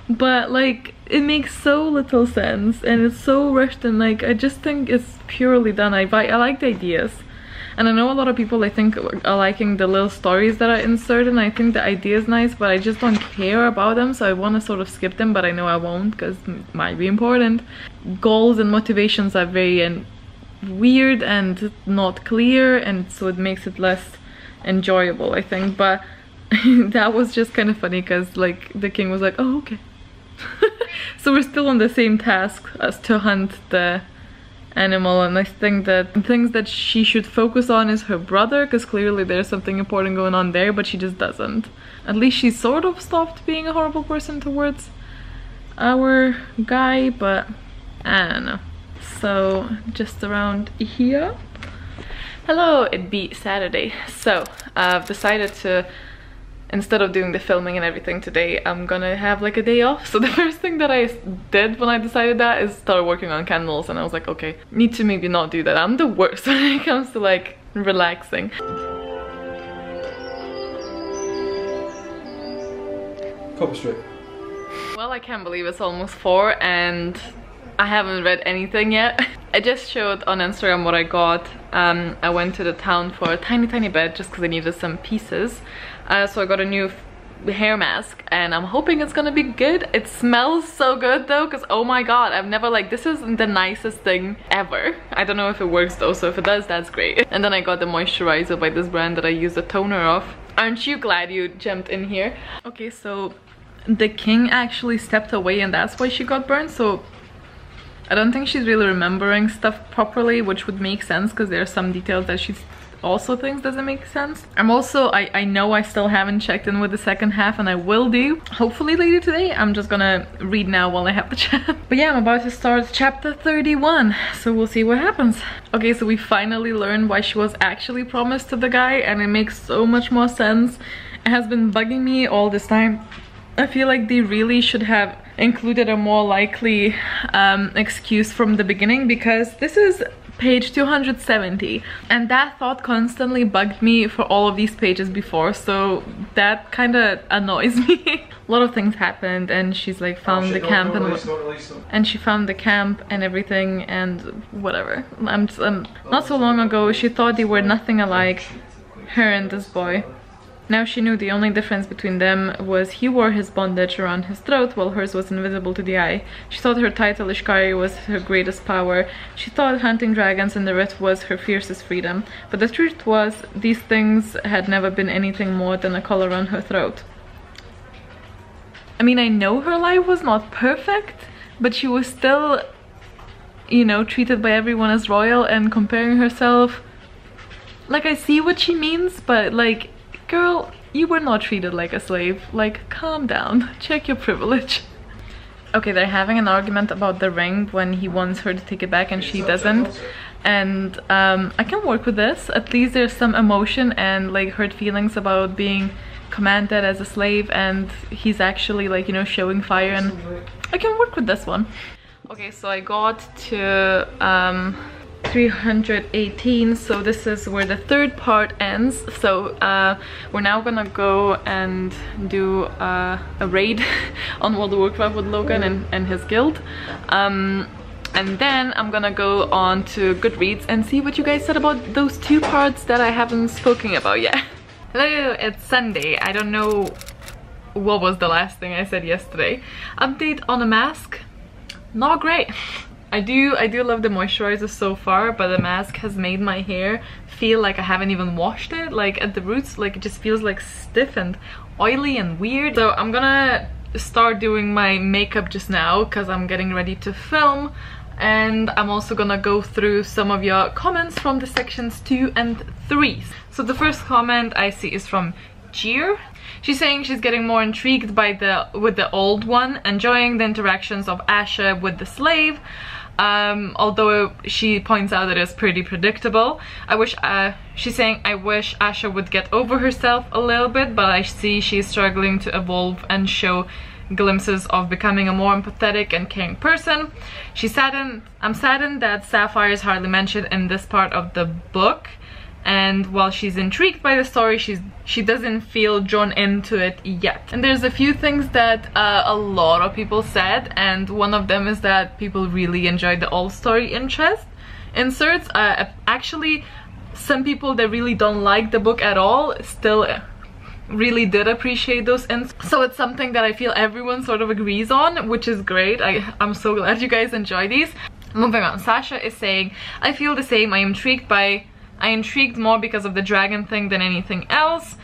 but like it makes so little sense and it's so rushed, and like I just think it's purely done. I like the ideas, and I know a lot of people I think are liking the little stories that I inserted, and I think the idea is nice, but I just don't care about them, so I want to sort of skip them, but I know I won't because it might be important. Goals and motivations are very weird and not clear, and so it makes it less enjoyable, I think. But that was just kind of funny because like the king was like, oh okay. So we're still on the same task as to hunt the animal, and I think that the things that she should focus on is her brother, because clearly there's something important going on there, but she just doesn't. At least she sort of stopped being a horrible person towards our guy, but I don't know. So just around here. Hello, it be Saturday. So I've decided to, instead of doing the filming and everything today, I'm gonna have like a day off. So the first thing that I did when I decided that is start working on candles, and I was like, okay, need to maybe not do that. I'm the worst when it comes to like relaxing. Copper strip. Well, I can't believe it's almost 4 and I haven't read anything yet. I just showed on Instagram what I got. I went to the town for a tiny bit just because I needed some pieces. So I got a new hair mask and I'm hoping it's gonna be good. It smells so good though, because oh my god, I've never like, this isn't the nicest thing ever. I don't know if it works though, so if it does, that's great. And then I got the moisturizer by this brand that I use the toner of. Aren't you glad you jumped in here? Okay, so the king actually stepped away and that's why she got burned. So I don't think she's really remembering stuff properly, which would make sense because there are some details that she also thinks doesn't make sense. I'm also, I know I still haven't checked in with the second half, and I will do hopefully later today. I'm just gonna read now while I have the chat. But yeah, I'm about to start chapter 31, so we'll see what happens. Okay, so we finally learned why she was actually promised to the guy, and it makes so much more sense. It has been bugging me all this time. I feel like they really should have included a more likely excuse from the beginning, because this is page 270 and that thought constantly bugged me for all of these pages before, so that kind of annoys me. A lot of things happened and she's like found the camp and she found the camp and everything and whatever. Not so long ago she thought they were nothing alike, her and this boy. Now she knew the only difference between them was he wore his bondage around his throat while hers was invisible to the eye. She thought her title Ishkari was her greatest power. She thought hunting dragons in the rift was her fiercest freedom. But the truth was, these things had never been anything more than a collar around her throat. I mean, I know her life was not perfect, but she was still, you know, treated by everyone as royal, and comparing herself... Like, I see what she means, but like... Girl, you were not treated like a slave. Like, calm down. Check your privilege. Okay, they're having an argument about the ring when he wants her to take it back and she doesn't. And I can work with this. At least there's some emotion and like hurt feelings about being commanded as a slave, and he's actually like, you know, showing fire, and I can work with this one. Okay, so I got to 318, so this is where the third part ends. So we're now gonna go and do a raid on World of Warcraft with Logan and his guild, and then I'm gonna go on to Goodreads and see what you guys said about those 2 parts that I haven't spoken about yet. Hello, it's Sunday. I don't know what was the last thing I said yesterday. Update on a mask, not great. I do love the moisturizer so far, but the mask has made my hair feel like I haven't even washed it. Like at the roots, like it just feels like stiff and oily and weird. So I'm gonna start doing my makeup just now because I'm getting ready to film, and I'm also gonna go through some of your comments from the sections 2 and 3. So the first comment I see is from Gear. She's saying she's getting more intrigued by with the old one, enjoying the interactions of Asha with the slave. Although she points out that it's pretty predictable. She's saying, I wish Asha would get over herself a little bit, but I see she's struggling to evolve and show glimpses of becoming a more empathetic and caring person. I'm saddened that Sapphire is hardly mentioned in this part of the book, and while she's intrigued by the story, she doesn't feel drawn into it yet. And there's a few things that a lot of people said, and one of them is that people really enjoyed the old story inserts. Actually, some people that really don't like the book at all still really did appreciate those inserts. So it's something that I feel everyone sort of agrees on, which is great. I'm so glad you guys enjoy these. Moving on, Sasha is saying, I feel the same. I intrigued more because of the dragon thing than anything else.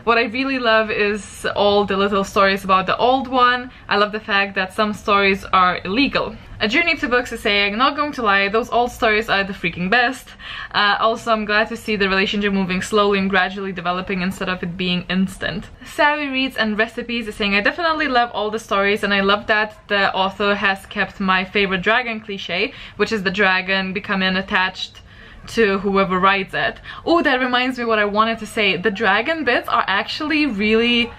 What I really love is all the little stories about the old one. I love the fact that some stories are illegal. A Journey to Books is saying, not going to lie, those old stories are the freaking best. Also, I'm glad to see the relationship moving slowly and gradually developing instead of it being instant. Savvy Reads and Recipes is saying, I definitely love all the stories, and I love that the author has kept my favorite dragon cliche, which is the dragon becoming attached to whoever writes it. Oh, that reminds me what I wanted to say. The dragon bits are actually really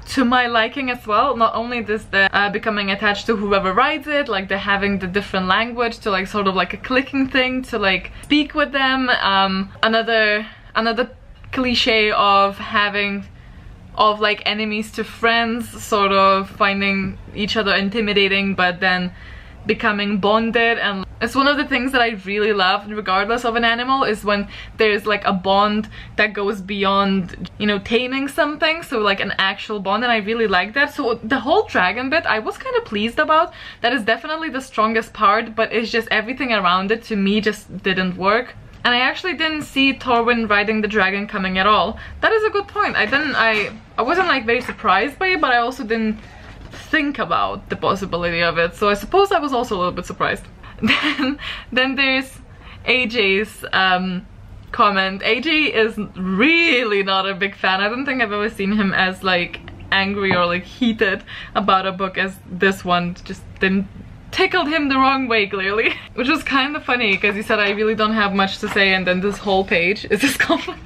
to my liking as well. Not only this, the becoming attached to whoever writes it, like the having the different language to like sort of like a clicking thing to like speak with them. Another cliche of having like enemies to friends, sort of finding each other intimidating but then becoming bonded. And it's one of the things that I really love regardless of an animal, is when there's like a bond that goes beyond, you know, taming something, so like an actual bond, and I really like that. So the whole dragon bit I was kind of pleased about. That is definitely the strongest part, but it's just everything around it to me just didn't work. And I actually didn't see Torwin riding the dragon coming at all. That is a good point. I wasn't like very surprised by it, but I also didn't think about the possibility of it, so I suppose I was also a little bit surprised. Then there's AJ's comment. AJ is really not a big fan. I don't think I've ever seen him as like angry or like heated about a book as this one. Just didn't tickled him the wrong way, clearly. Which was kind of funny, because he said, I really don't have much to say, and then this whole page is this comment.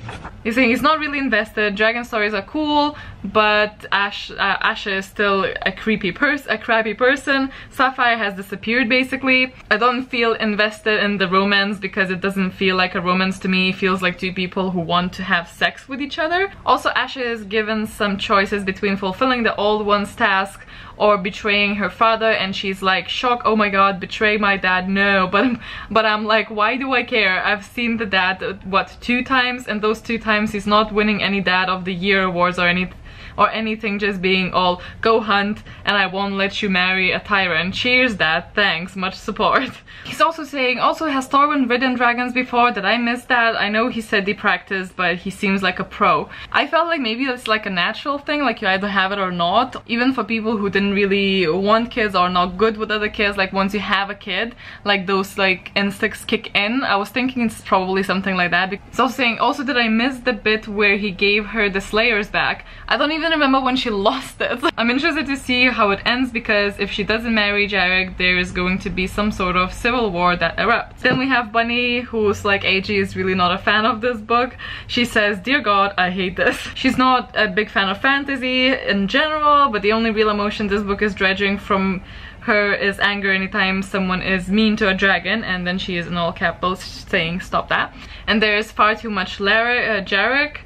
He's saying he's not really invested. Dragon stories are cool, but Asha is still a crappy person. Sapphire has disappeared, basically. I don't feel invested in the romance because it doesn't feel like a romance to me. It feels like two people who want to have sex with each other. Also, Asha is given some choices between fulfilling the old one's task or betraying her father, and she's like, shock, oh my god, betray my dad, no. But I'm like, why do I care? I've seen the dad, what, 2 times, and those 2 times he's not winning any Dad of the Year awards or anything, just being all, go hunt and I won't let you marry a tyrant. Cheers, Dad, thanks, much support. He's also saying, also, has Torwin ridden dragons before? Did I miss that? I know he said he practiced, but he seems like a pro. I felt like maybe it's like a natural thing, like you either have it or not. Even for people who didn't really want kids or not good with other kids, like once you have a kid, like those like instincts kick in. I was thinking it's probably something like that. He's also saying, also, did I miss the bit where he gave her the Slayers back? I don't even remember when she lost it. I'm interested to see how it ends, because if she doesn't marry Jarek, there is going to be some sort of civil war that erupts. Then we have Bunny, who's like, AG is really not a fan of this book. She says, dear god, I hate this. She's not a big fan of fantasy in general, but the only real emotion this book is dredging from her is anger anytime someone is mean to a dragon, and then she is in all capitals saying, stop that. And there's far too much Jarek.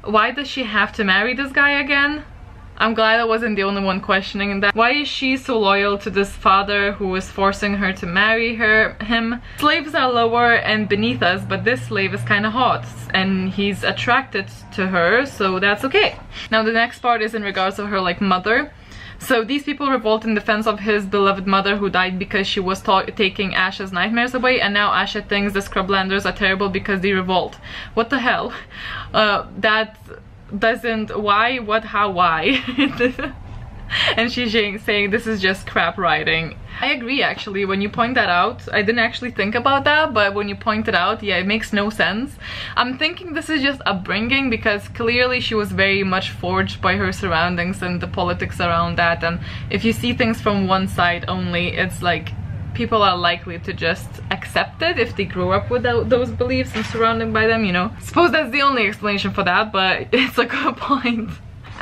Why does she have to marry this guy again? I'm glad I wasn't the only one questioning that. Why is she so loyal to this father who is forcing her to marry him? Slaves are lower and beneath us, but this slave is kind of hot and he's attracted to her, so that's okay. Now the next part is in regards to her like mother. So these people revolt in defense of his beloved mother who died because she was taking Asha's nightmares away, and now Asha thinks the Scrublanders are terrible because they revolt. What the hell? That doesn't, why, what, how, why? And she's saying this is just crap writing. I agree, actually, when you point that out. I didn't actually think about that, but when you point it out, yeah, it makes no sense. I'm thinking this is just upbringing, because clearly she was very much forged by her surroundings and the politics around that, and if you see things from one side only, it's like people are likely to just accept it if they grew up with those beliefs and surrounded by them, you know. Suppose that's the only explanation for that, but it's a good point.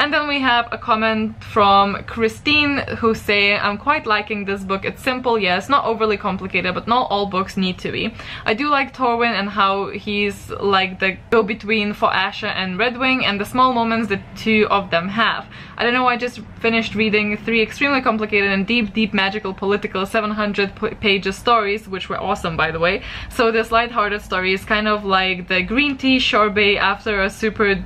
And then we have a comment from Christine who's saying, I'm quite liking this book. It's simple, yes, not overly complicated, but not all books need to be. I do like Torwin and how he's like the go-between for Asha and Redwing, and the small moments the two of them have. I don't know, I just finished reading 3 extremely complicated and deep magical political 700-page stories, which were awesome by the way. So this lighthearted story is kind of like the green tea sorbet after a super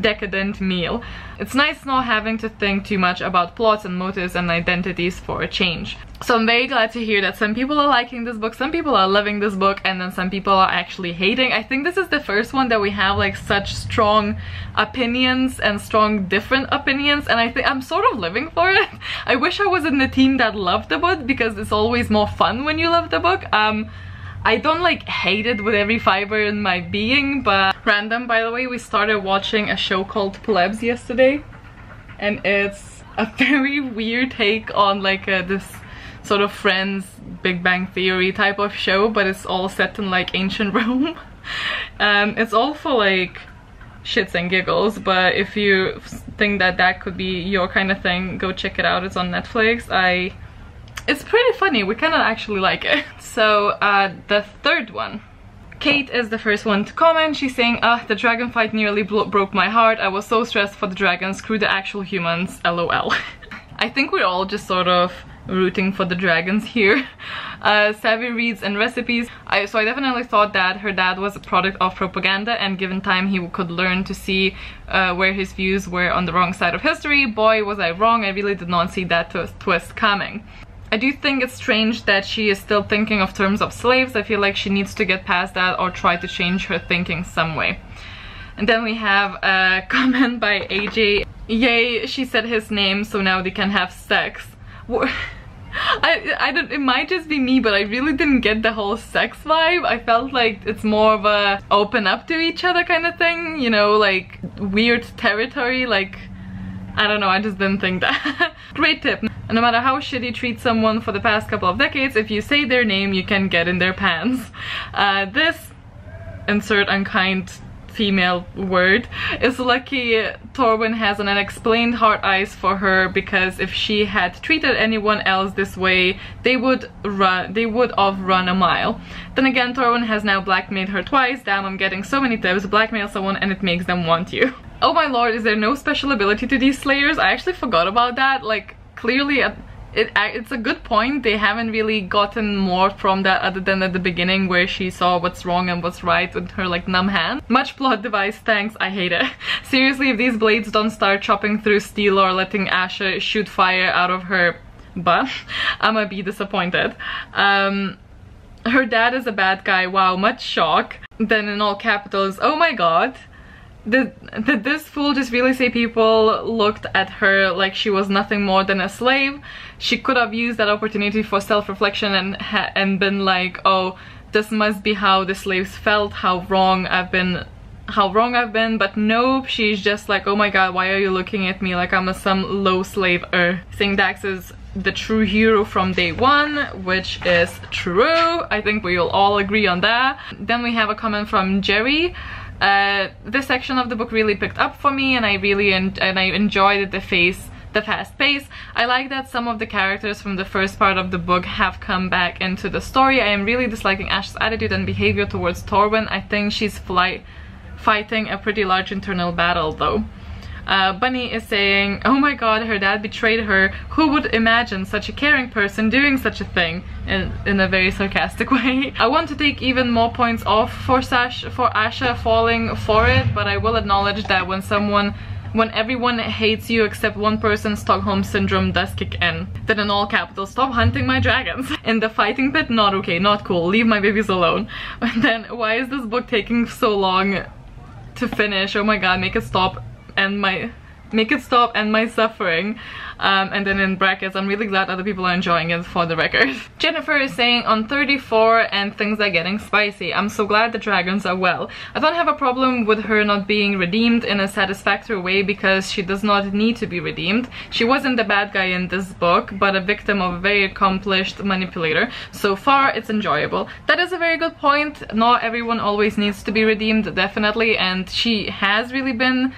decadent meal. It's nice not having to think too much about plots and motives and identities for a change. So I'm very glad to hear that some people are liking this book, some people are loving this book, and then some people are actually hating. I think this is the first one that we have like such strong opinions and strong different opinions, and I think I'm sort of living for it. I wish I was in the team that loved the book, because it's always more fun when you love the book. I don't like hate it with every fiber in my being, but random, by the way, we started watching a show called Plebs yesterday, and it's a very weird take on like this sort of Friends, Big Bang Theory type of show, but it's all set in like ancient Rome. It's all for like shits and giggles, but if you think that that could be your kind of thing, go check it out. It's on Netflix. It's pretty funny, we kind of actually like it. So the third one. Kate is the first one to comment. She's saying, the dragon fight nearly broke my heart. I was so stressed for the dragons, screw the actual humans, lol. I think we're all just sort of rooting for the dragons here. Savvy reads and recipes. So I definitely thought that her dad was a product of propaganda, and given time he could learn to see where his views were on the wrong side of history. Boy, was I wrong, I really did not see that twist coming. I do think it's strange that she is still thinking of terms of slaves. I feel like she needs to get past that or try to change her thinking some way. And then we have a comment by AJ. Yay, she said his name, so now they can have sex. I don't, it might just be me, but I really didn't get the whole sex vibe. I felt like it's more of a open up to each other kind of thing, you know, like weird territory, like I don't know, I just didn't think that. Great tip. No matter how shitty you treat someone for the past couple of decades, if you say their name, you can get in their pants. This, insert unkind female word, is lucky Torwin has an unexplained heart eyes for her, because if she had treated anyone else this way, they would have run a mile. Then again, Torwin has now blackmailed her twice. Damn, I'm getting so many tips. Blackmail someone and it makes them want you. Oh my lord, is there no special ability to these slayers? I actually forgot about that. Like, clearly it's a good point. They haven't really gotten more from that other than at the beginning where she saw what's wrong and what's right with her like numb hand. Much plot device, thanks, I hate it. Seriously, if these blades don't start chopping through steel or letting Asha shoot fire out of her butt, I'ma be disappointed. Her dad is a bad guy, wow, much shock. Then in all capitals, oh my god. Did this fool just really say people looked at her like she was nothing more than a slave? She could have used that opportunity for self-reflection and been like, oh, this must be how the slaves felt, how wrong I've been, but nope, she's just like, oh my god, why are you looking at me like I'm some low slave? Saying Dax is the true hero from day one, which is true. I think we will all agree on that. Then we have a comment from Jerry. This section of the book really picked up for me, and I enjoyed the fast pace. I like that some of the characters from the first part of the book have come back into the story. I am really disliking Ash's attitude and behavior towards Torwin. I think she's fighting a pretty large internal battle though. Bunny is saying, oh my god, her dad betrayed her. Who would imagine such a caring person doing such a thing? In a very sarcastic way. I want to take even more points off for Asha falling for it, but I will acknowledge that when everyone hates you except one person, Stockholm Syndrome does kick in. Then in all capitals, stop hunting my dragons. In the fighting pit, not okay, not cool, leave my babies alone. And then, why is this book taking so long to finish? Oh my god, make it stop and my suffering. And then in brackets, I'm really glad other people are enjoying it, for the record. Jennifer is saying, on 34 and things are getting spicy. I'm so glad the dragons are well. I don't have a problem with her not being redeemed in a satisfactory way, because she does not need to be redeemed. She wasn't the bad guy in this book, but a victim of a very accomplished manipulator. So far, it's enjoyable. That is a very good point. Not everyone always needs to be redeemed, definitely, and she has really been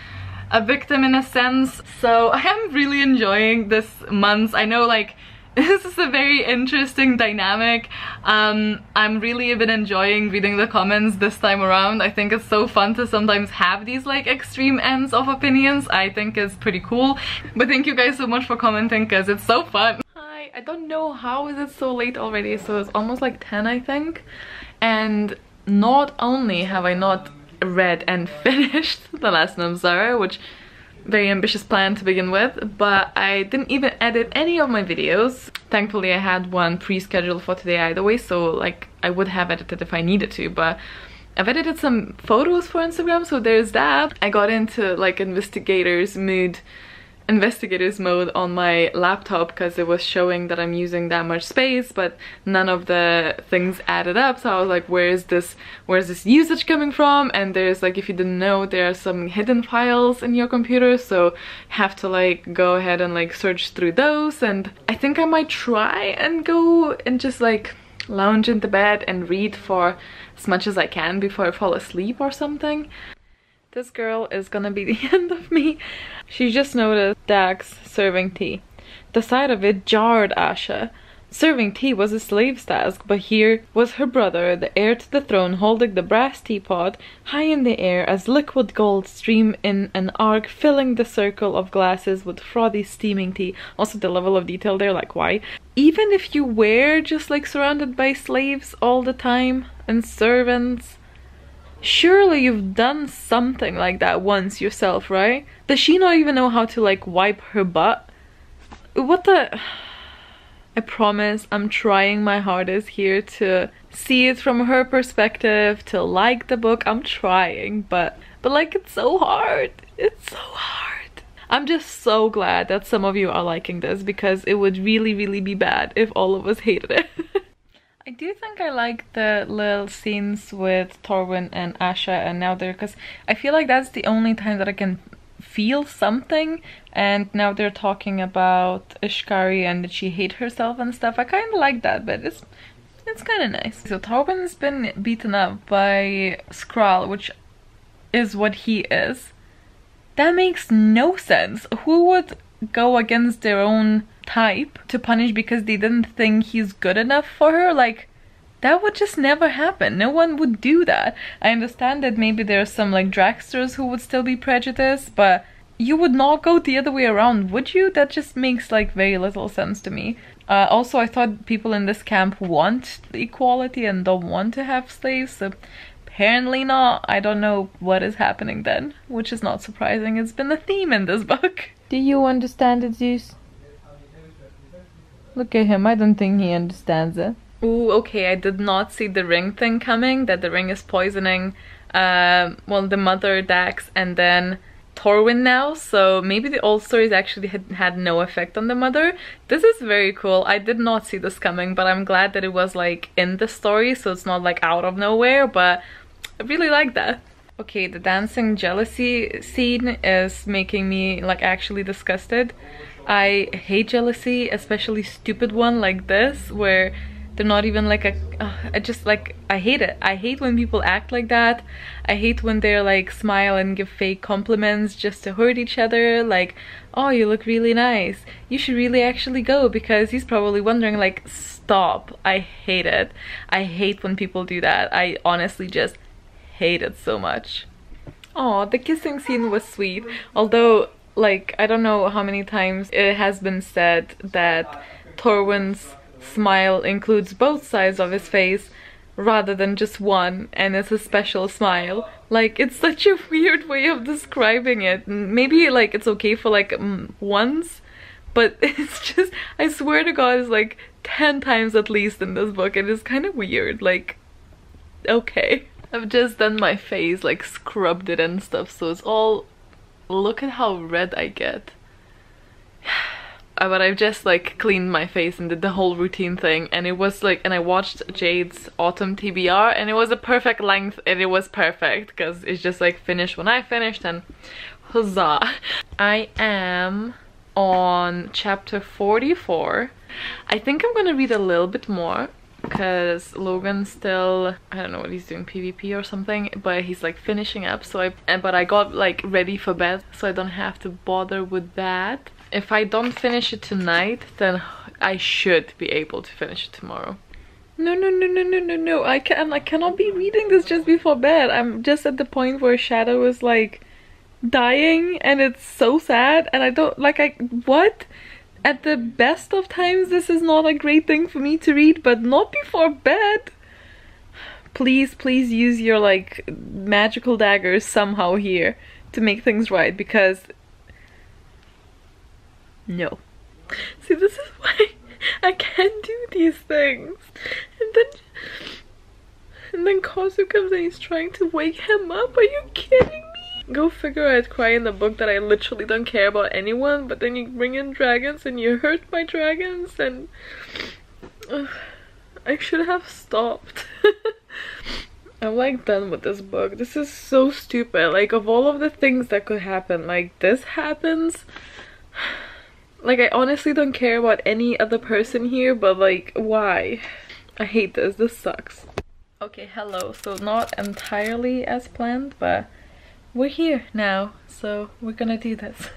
a victim in a sense. So I am really enjoying this month. I know, like, this is a very interesting dynamic. I'm really been enjoying reading the comments this time around. I think it's so fun to sometimes have these like extreme ends of opinions. I think it's pretty cool. But thank you guys so much for commenting, because it's so fun. Hi, I don't know how is it so late already. So it's almost like 10, I think. And not only have I not read and finished the last NAMSARA, which very ambitious plan to begin with, but I didn't even edit any of my videos. Thankfully I had one pre-scheduled for today either way, so like I would have edited if I needed to, but I've edited some photos for Instagram, so there's that. I got into like investigators mode on my laptop because it was showing that I'm using that much space, but none of the things added up. So I was like, where's this usage coming from? And there's like, if you didn't know, there are some hidden files in your computer, so have to like go ahead and like search through those. And I think I might try and go and just like lounge into bed and read for as much as I can before I fall asleep or something. This girl is gonna be the end of me. She just noticed Dax serving tea. The sight of it jarred Asha. Serving tea was a slave's task, but here was her brother, the heir to the throne, holding the brass teapot high in the air as liquid gold streamed in an arc, filling the circle of glasses with frothy steaming tea. Also the level of detail there, like why? Even if you were just like surrounded by slaves all the time and servants, surely you've done something like that once yourself, right? Does she not even know how to like wipe her butt? What the... I promise I'm trying my hardest here to see it from her perspective, to like the book. I'm trying, but like it's so hard. It's so hard. I'm just so glad that some of you are liking this, because it would really be bad if all of us hated it. I do think I like the little scenes with Torwin and Asha and now they're, because I feel like that's the only time that I can feel something, and now they're talking about Ishkari and that she hate herself and stuff. I kind of like that, but it's kind of nice. So Torwin's been beaten up by Skrull, which is what he is. That makes no sense. Who would go against their own type to punish because they didn't think he's good enough for her? Like, that would just never happen. No one would do that. I understand that maybe there are some like dragsters who would still be prejudiced, but you would not go the other way around, would you? That just makes like very little sense to me. Also, I thought people in this camp want equality and don't want to have slaves, so apparently not. I don't know what is happening then, which is not surprising. It's been a theme in this book. Do you understand it, Zeus? Look at him. I don't think he understands it. Ooh, okay, I did not see the ring thing coming, that the ring is poisoning, well, the mother, Dax, and then Torwin now, so maybe the old stories actually had no effect on the mother. This is very cool. I did not see this coming, but I'm glad that it was like in the story, so it's not like out of nowhere, but I really like that. Okay, the dancing jealousy scene is making me like actually disgusted. I hate jealousy, especially stupid one like this, where they're not even like I hate it. I hate when people act like that. I hate when they're like smile and give fake compliments just to hurt each other, like, oh, you look really nice, you should really actually go, because he's probably wondering, like, stop. I hate it. I hate when people do that. I honestly just hate it so much. Oh, the kissing scene was sweet, although like I don't know how many times it has been said that Torwin's smile includes both sides of his face rather than just one, and it's a special smile. Like, it's such a weird way of describing it. Maybe like it's okay for like once, but it's just, I swear to God, it's like 10 times at least in this book. It is kind of weird. Like, okay, I've just done my face, like scrubbed it and stuff, so it's all, look at how red I get. But I've just like cleaned my face and did the whole routine thing, and it was like, and I watched Jade's autumn TBR, and it was a perfect length, and it was perfect because it's just like finished when I finished, and huzzah. I am on chapter 44. I think I'm gonna read a little bit more. because Logan's still, I don't know what he's doing, PvP or something, but he's like finishing up. So but I got like ready for bed, so I don't have to bother with that. If I don't finish it tonight, then I should be able to finish it tomorrow. No, I cannot be reading this just before bed. I'm just at the point where Shadow is like dying and it's so sad, and I don't like, what? At the best of times this is not a great thing for me to read, but not before bed. Please use your like magical daggers somehow here to make things right, because no. See, this is why I can't do these things. And then Kazu comes and he's trying to wake him up. Are you kidding me? Go figure, I'd cry in the book that I literally don't care about anyone, but then you bring in dragons and you hurt my dragons, and I should have stopped. I'm like done with this book. This is so stupid. Like, of all of the things that could happen, like this happens. Like, I honestly don't care about any other person here, but like, why? I hate this. This sucks. Okay, hello. So not entirely as planned, but we're here now, so we're gonna do this.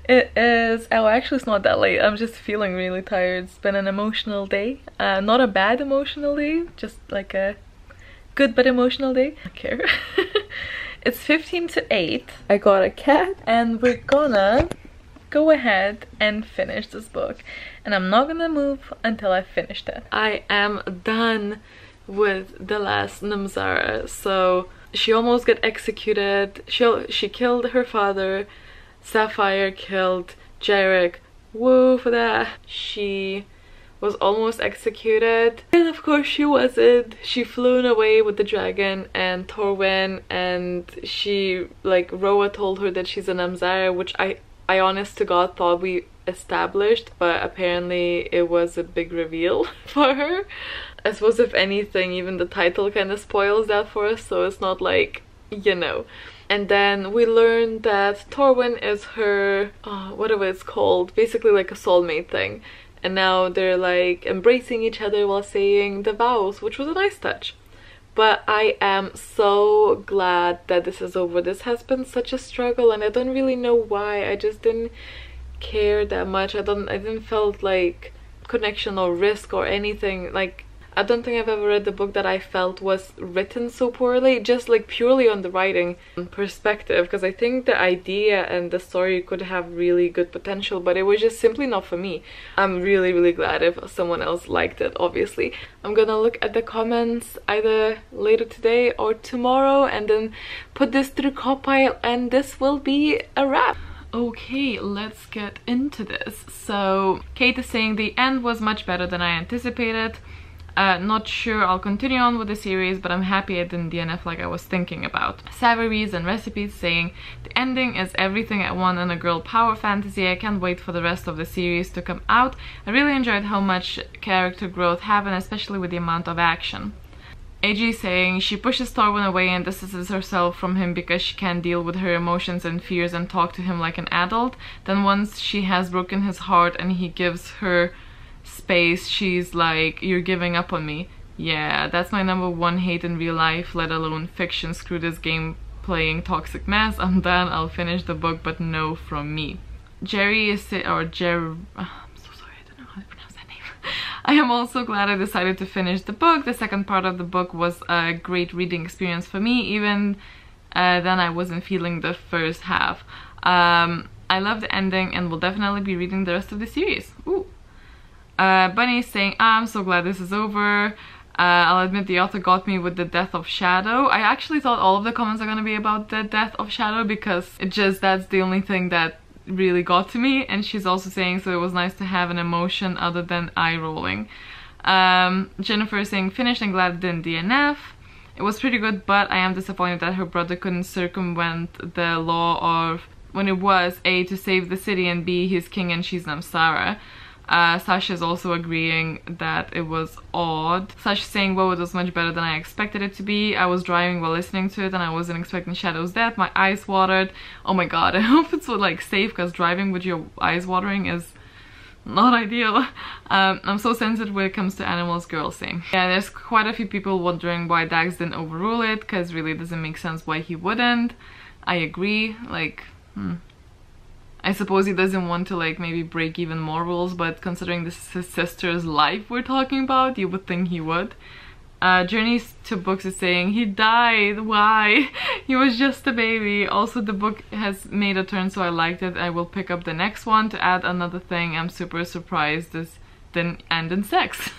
It is, oh actually it's not that late, I'm just feeling really tired. It's been an emotional day. Not a bad emotional day, just like a good but emotional day. I don't care. It's 15 to 8. I got a cat and we're gonna go ahead and finish this book, and I'm not gonna move until I've finished it. I am done with the last NAMSARA. So she almost got executed. She killed her father. Sapphire killed Jarek. Woo for that. She was almost executed, and of course she wasn't. She flew away with the dragon and Torwin, and she, like, Roa told her that she's a NAMSARA, which I honest to God thought we established, but apparently it was a big reveal for her. I suppose if anything, even the title kind of spoils that for us, so it's not like, you know. And then we learned that Torwin is her, whatever it's called, basically like a soulmate thing. And now they're like embracing each other while saying the vows, which was a nice touch. But I am so glad that this is over. This has been such a struggle, and I don't really know why. I just didn't care that much. I didn't felt like connection or risk or anything. Like, I don't think I've ever read the book that I felt was written so poorly, just like purely on the writing perspective, because I think the idea and the story could have really good potential, but it was just simply not for me. I'm really glad if someone else liked it, obviously. I'm gonna look at the comments either later today or tomorrow and then put this to the cop pile, and this will be a wrap. Okay, let's get into this. So Kate is saying the end was much better than I anticipated. Not sure I'll continue on with the series, but I'm happy I didn't DNF like I was thinking about. Savories and Recipes saying the ending is everything I want in a girl power fantasy. I can't wait for the rest of the series to come out. I really enjoyed how much character growth happened, especially with the amount of action. AG saying she pushes Torwin away and distances herself from him because she can't deal with her emotions and fears and talk to him like an adult. Then once she has broken his heart and he gives her space, she's like, you're giving up on me. Yeah, that's my #1 hate in real life, let alone fiction. Screw this game playing toxic mess. I'm done. I'll finish the book, but no from me. Jerry is I'm so sorry, I don't know how to pronounce that name. I am also glad I decided to finish the book. The second part of the book was a great reading experience for me, even then I wasn't feeling the first half. I love the ending and will definitely be reading the rest of the series. Ooh. Bunny is saying, I'm so glad this is over. I'll admit the author got me with the death of Shadow. I actually thought all of the comments are gonna be about the death of Shadow, because that's the only thing that really got to me. And she's also saying, so it was nice to have an emotion other than eye rolling. Jennifer is saying, finished and glad it didn't DNF. It was pretty good, but I am disappointed that her brother couldn't circumvent the law of when it was A, to save the city, and B, he's king and she's NAMSARA. Sasha is also agreeing that it was odd. Sasha saying, well, it was much better than I expected it to be. I was driving while listening to it and I wasn't expecting Shadow's death. My eyes watered. Oh my god, I hope it's like safe, because driving with your eyes watering is not ideal. I'm so sensitive when it comes to animals, girl, same. Yeah, there's quite a few people wondering why Dax didn't overrule it, because really it doesn't make sense why he wouldn't. I agree, like, I suppose he doesn't want to like maybe break even more rules, but considering this is his sister's life we're talking about, you would think he would. Journeys to Books is saying, he died, why? He was just a baby. Also, the book has made a turn, so I liked it. I will pick up the next one. To add another thing, I'm super surprised this didn't end in sex.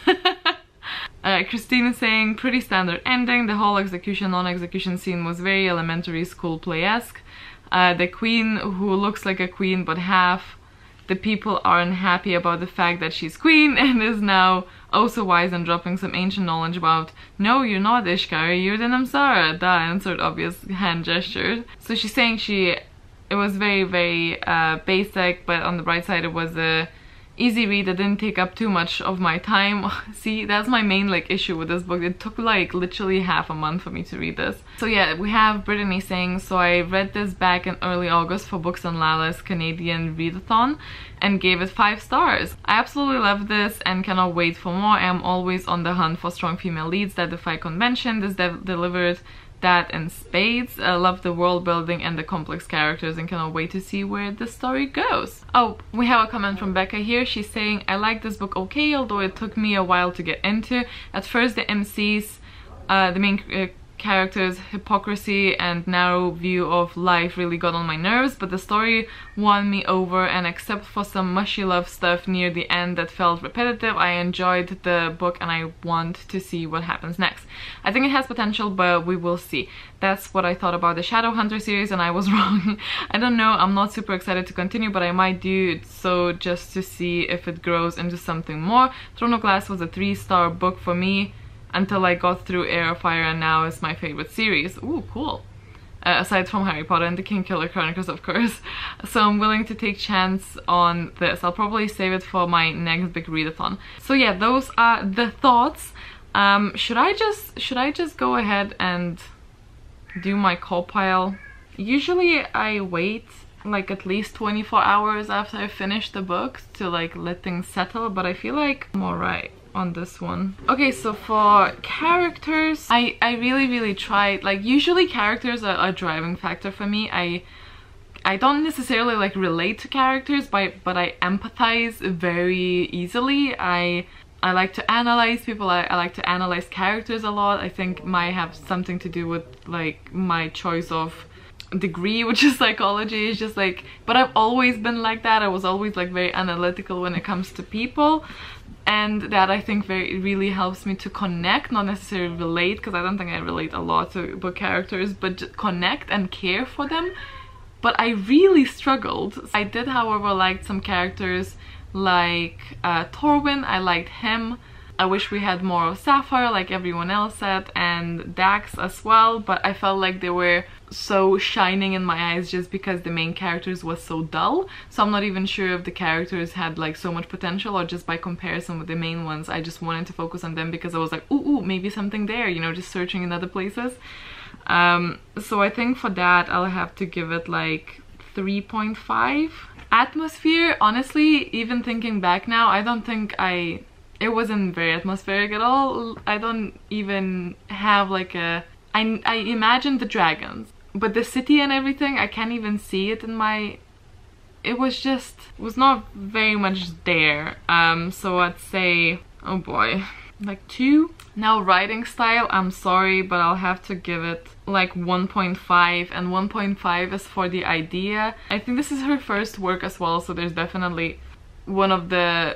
Christine is saying, pretty standard ending. The whole execution, non-execution scene was very elementary school play-esque. The queen, who looks like a queen but half, the people aren't happy about the fact that she's queen and is now also wise and dropping some ancient knowledge about, no, you're not Ishkari, you're the NAMSARA, the answered obvious hand gesture. So she's saying it was very, very basic, but on the bright side it was a easy read that didn't take up too much of my time. See, that's my main like issue with this book. It took like literally half a month for me to read this. So yeah, we have Brittany saying, so I read this back in early August for Books on Lala's Canadian readathon and gave it 5 stars. I absolutely love this and cannot wait for more. I am always on the hunt for strong female leads that defy convention. This delivered that in spades. I love the world building and the complex characters and cannot wait to see where the story goes. Oh, we have a comment from Becca here. She's saying, I like this book okay, although it took me a while to get into. At first the MCs, the main characters' hypocrisy and narrow view of life really got on my nerves, but the story won me over, and except for some mushy love stuff near the end that felt repetitive, I enjoyed the book and I want to see what happens next. I think it has potential, but we will see. That's what I thought about the Shadowhunter series, and I was wrong. I don't know, I'm not super excited to continue, but I might do so just to see if it grows into something more. Throne of Glass was a 3-star book for me until I got through Air of Fire, and now it's my favorite series. Ooh, cool. Aside from Harry Potter and the Kingkiller Chronicles, of course. So I'm willing to take chance on this. I'll probably save it for my next big readathon. So yeah, those are the thoughts. Should I just go ahead and do my co-pile? Usually I wait like at least 24 hours after I finish the book to like let things settle, but I feel like I'm alright on this one. Okay, so for characters, I really tried. Like, usually characters are a driving factor for me. I don't necessarily like relate to characters, but I empathize very easily. I like to analyze people. I like to analyze characters a lot. I think might have something to do with like my choice of degree, which is psychology. It's just like, but I've always been like that. I was always like very analytical when it comes to people, and that I think really helps me to connect, not necessarily relate, because I don't think I relate a lot to book characters, but just connect and care for them. But I really struggled. I did, however, like some characters like Torwin. I liked him. I wish we had more of Sapphire, like everyone else said, and Dax as well, but I felt like they were so shining in my eyes just because the main characters was so dull. So I'm not even sure if the characters had like so much potential, or just by comparison with the main ones, I just wanted to focus on them because I was like, ooh, maybe something there, you know, just searching in other places. So I think for that I'll have to give it like 3.5. Atmosphere, honestly, even thinking back now, I don't think it wasn't very atmospheric at all. I don't even have like I imagined the dragons, but the city and everything, I can't even see it in my... It was not very much there. So I'd say, oh boy, like 2. Now writing style, I'm sorry, but I'll have to give it like 1.5, and 1.5 is for the idea. I think this is her first work as well, so there's definitely one of the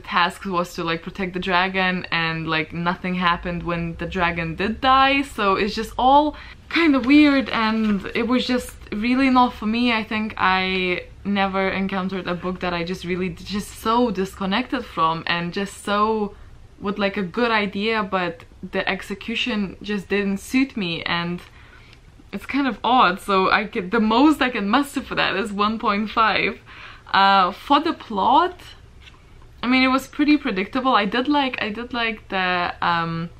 tasks was to like protect the dragon, and like nothing happened when the dragon did die, so it's just all kind of weird, and it was just really not for me. I think I never encountered a book that I just so disconnected from, and just so with like a good idea, but the execution just didn't suit me, and it's kind of odd. So the most I can muster for that is 1.5. For the plot, I mean, it was pretty predictable. I did like the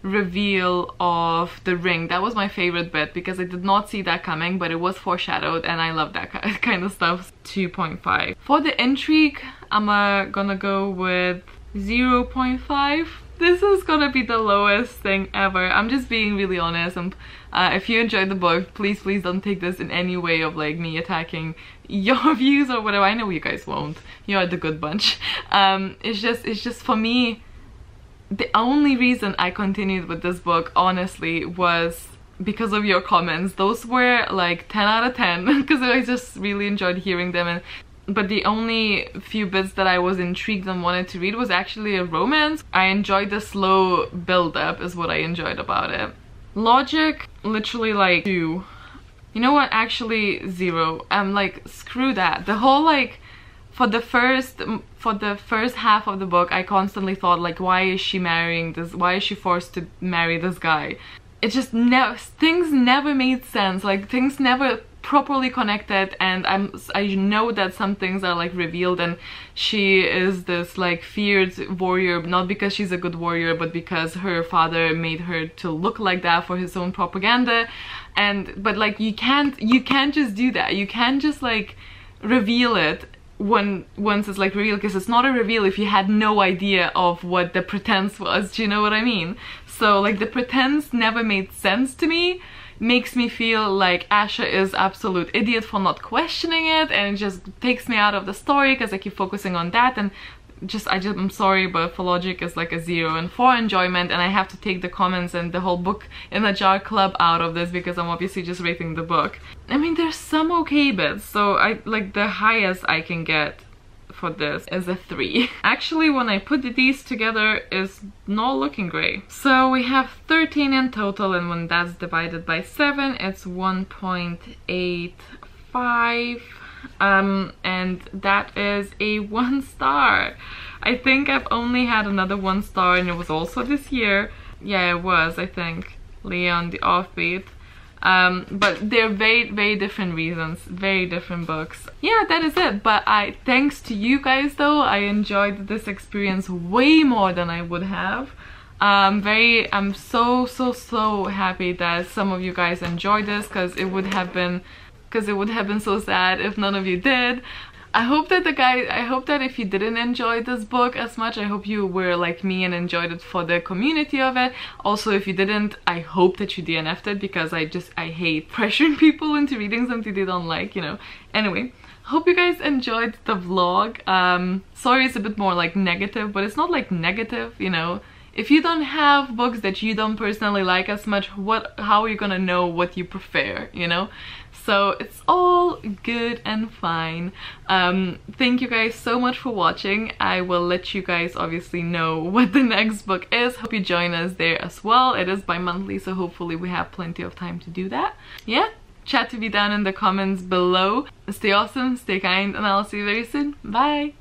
reveal of the ring. That was my favorite bit because I did not see that coming, but it was foreshadowed and I love that kind of stuff. 2.5. For the intrigue, I'm gonna go with 0.5. This is gonna be the lowest thing ever. I'm just being really honest, and if you enjoyed the book, please don't take this in any way of like me attacking your views or whatever. I know you guys won't. You're the good bunch. It's just for me, the only reason I continued with this book, honestly, was because of your comments. Those were like 10 out of 10 because I just really enjoyed hearing them. But the only few bits that I was intrigued and wanted to read was actually a romance. I enjoyed the slow build-up is what I enjoyed about it. Logic, literally like 2. You know what, actually 0. I'm like, screw that. The whole like, for the first half of the book, I constantly thought like, why is she marrying this, why is she forced to marry this guy? It just never, things never made sense, like things never properly connected, and I know that some things are like revealed, and she is this like feared warrior, not because she's a good warrior, but because her father made her to look like that for his own propaganda. But like you can't just do that. You can't just like reveal it once it's like revealed, because it's not a reveal if you had no idea of what the pretense was. Do you know what I mean? So like the pretense never made sense to me. Makes me feel like Asha is absolute idiot for not questioning it, and it just takes me out of the story because I keep focusing on that. And I'm sorry, but for logic is like a 0. And for enjoyment, and I have to take the comments and the whole book in a jar club out of this because I'm obviously just rating the book. I mean, there's some okay bits, so I like the highest I can get for this is a 3. Actually, when I put these together, is not looking great. So we have 13 in total, and when that's divided by 7, it's 1.85. And that is a 1 star. I think I've only had another 1 star, and it was also this year. Yeah, it was, I think. Leon the Offbeat. But they're very different reasons, very different books. Yeah, that is it. But thanks to you guys though, I enjoyed this experience way more than I would have. I'm so happy that some of you guys enjoyed this, because it would have been so sad if none of you did. I hope that if you didn't enjoy this book as much, I hope you were like me and enjoyed it for the community of it. Also, if you didn't, I hope that you DNF'd it, because I hate pressuring people into reading something they don't like, you know. Anyway, hope you guys enjoyed the vlog. Sorry it's a bit more like negative, but it's not like negative, you know. If you don't have books that you don't personally like as much, how are you gonna know what you prefer, you know? So it's all good and fine. Thank you guys so much for watching. I will let you guys obviously know what the next book is. Hope you join us there as well. It is bi-monthly, so hopefully we have plenty of time to do that. Yeah, chat to me down in the comments below. Stay awesome, stay kind, and I'll see you very soon. Bye!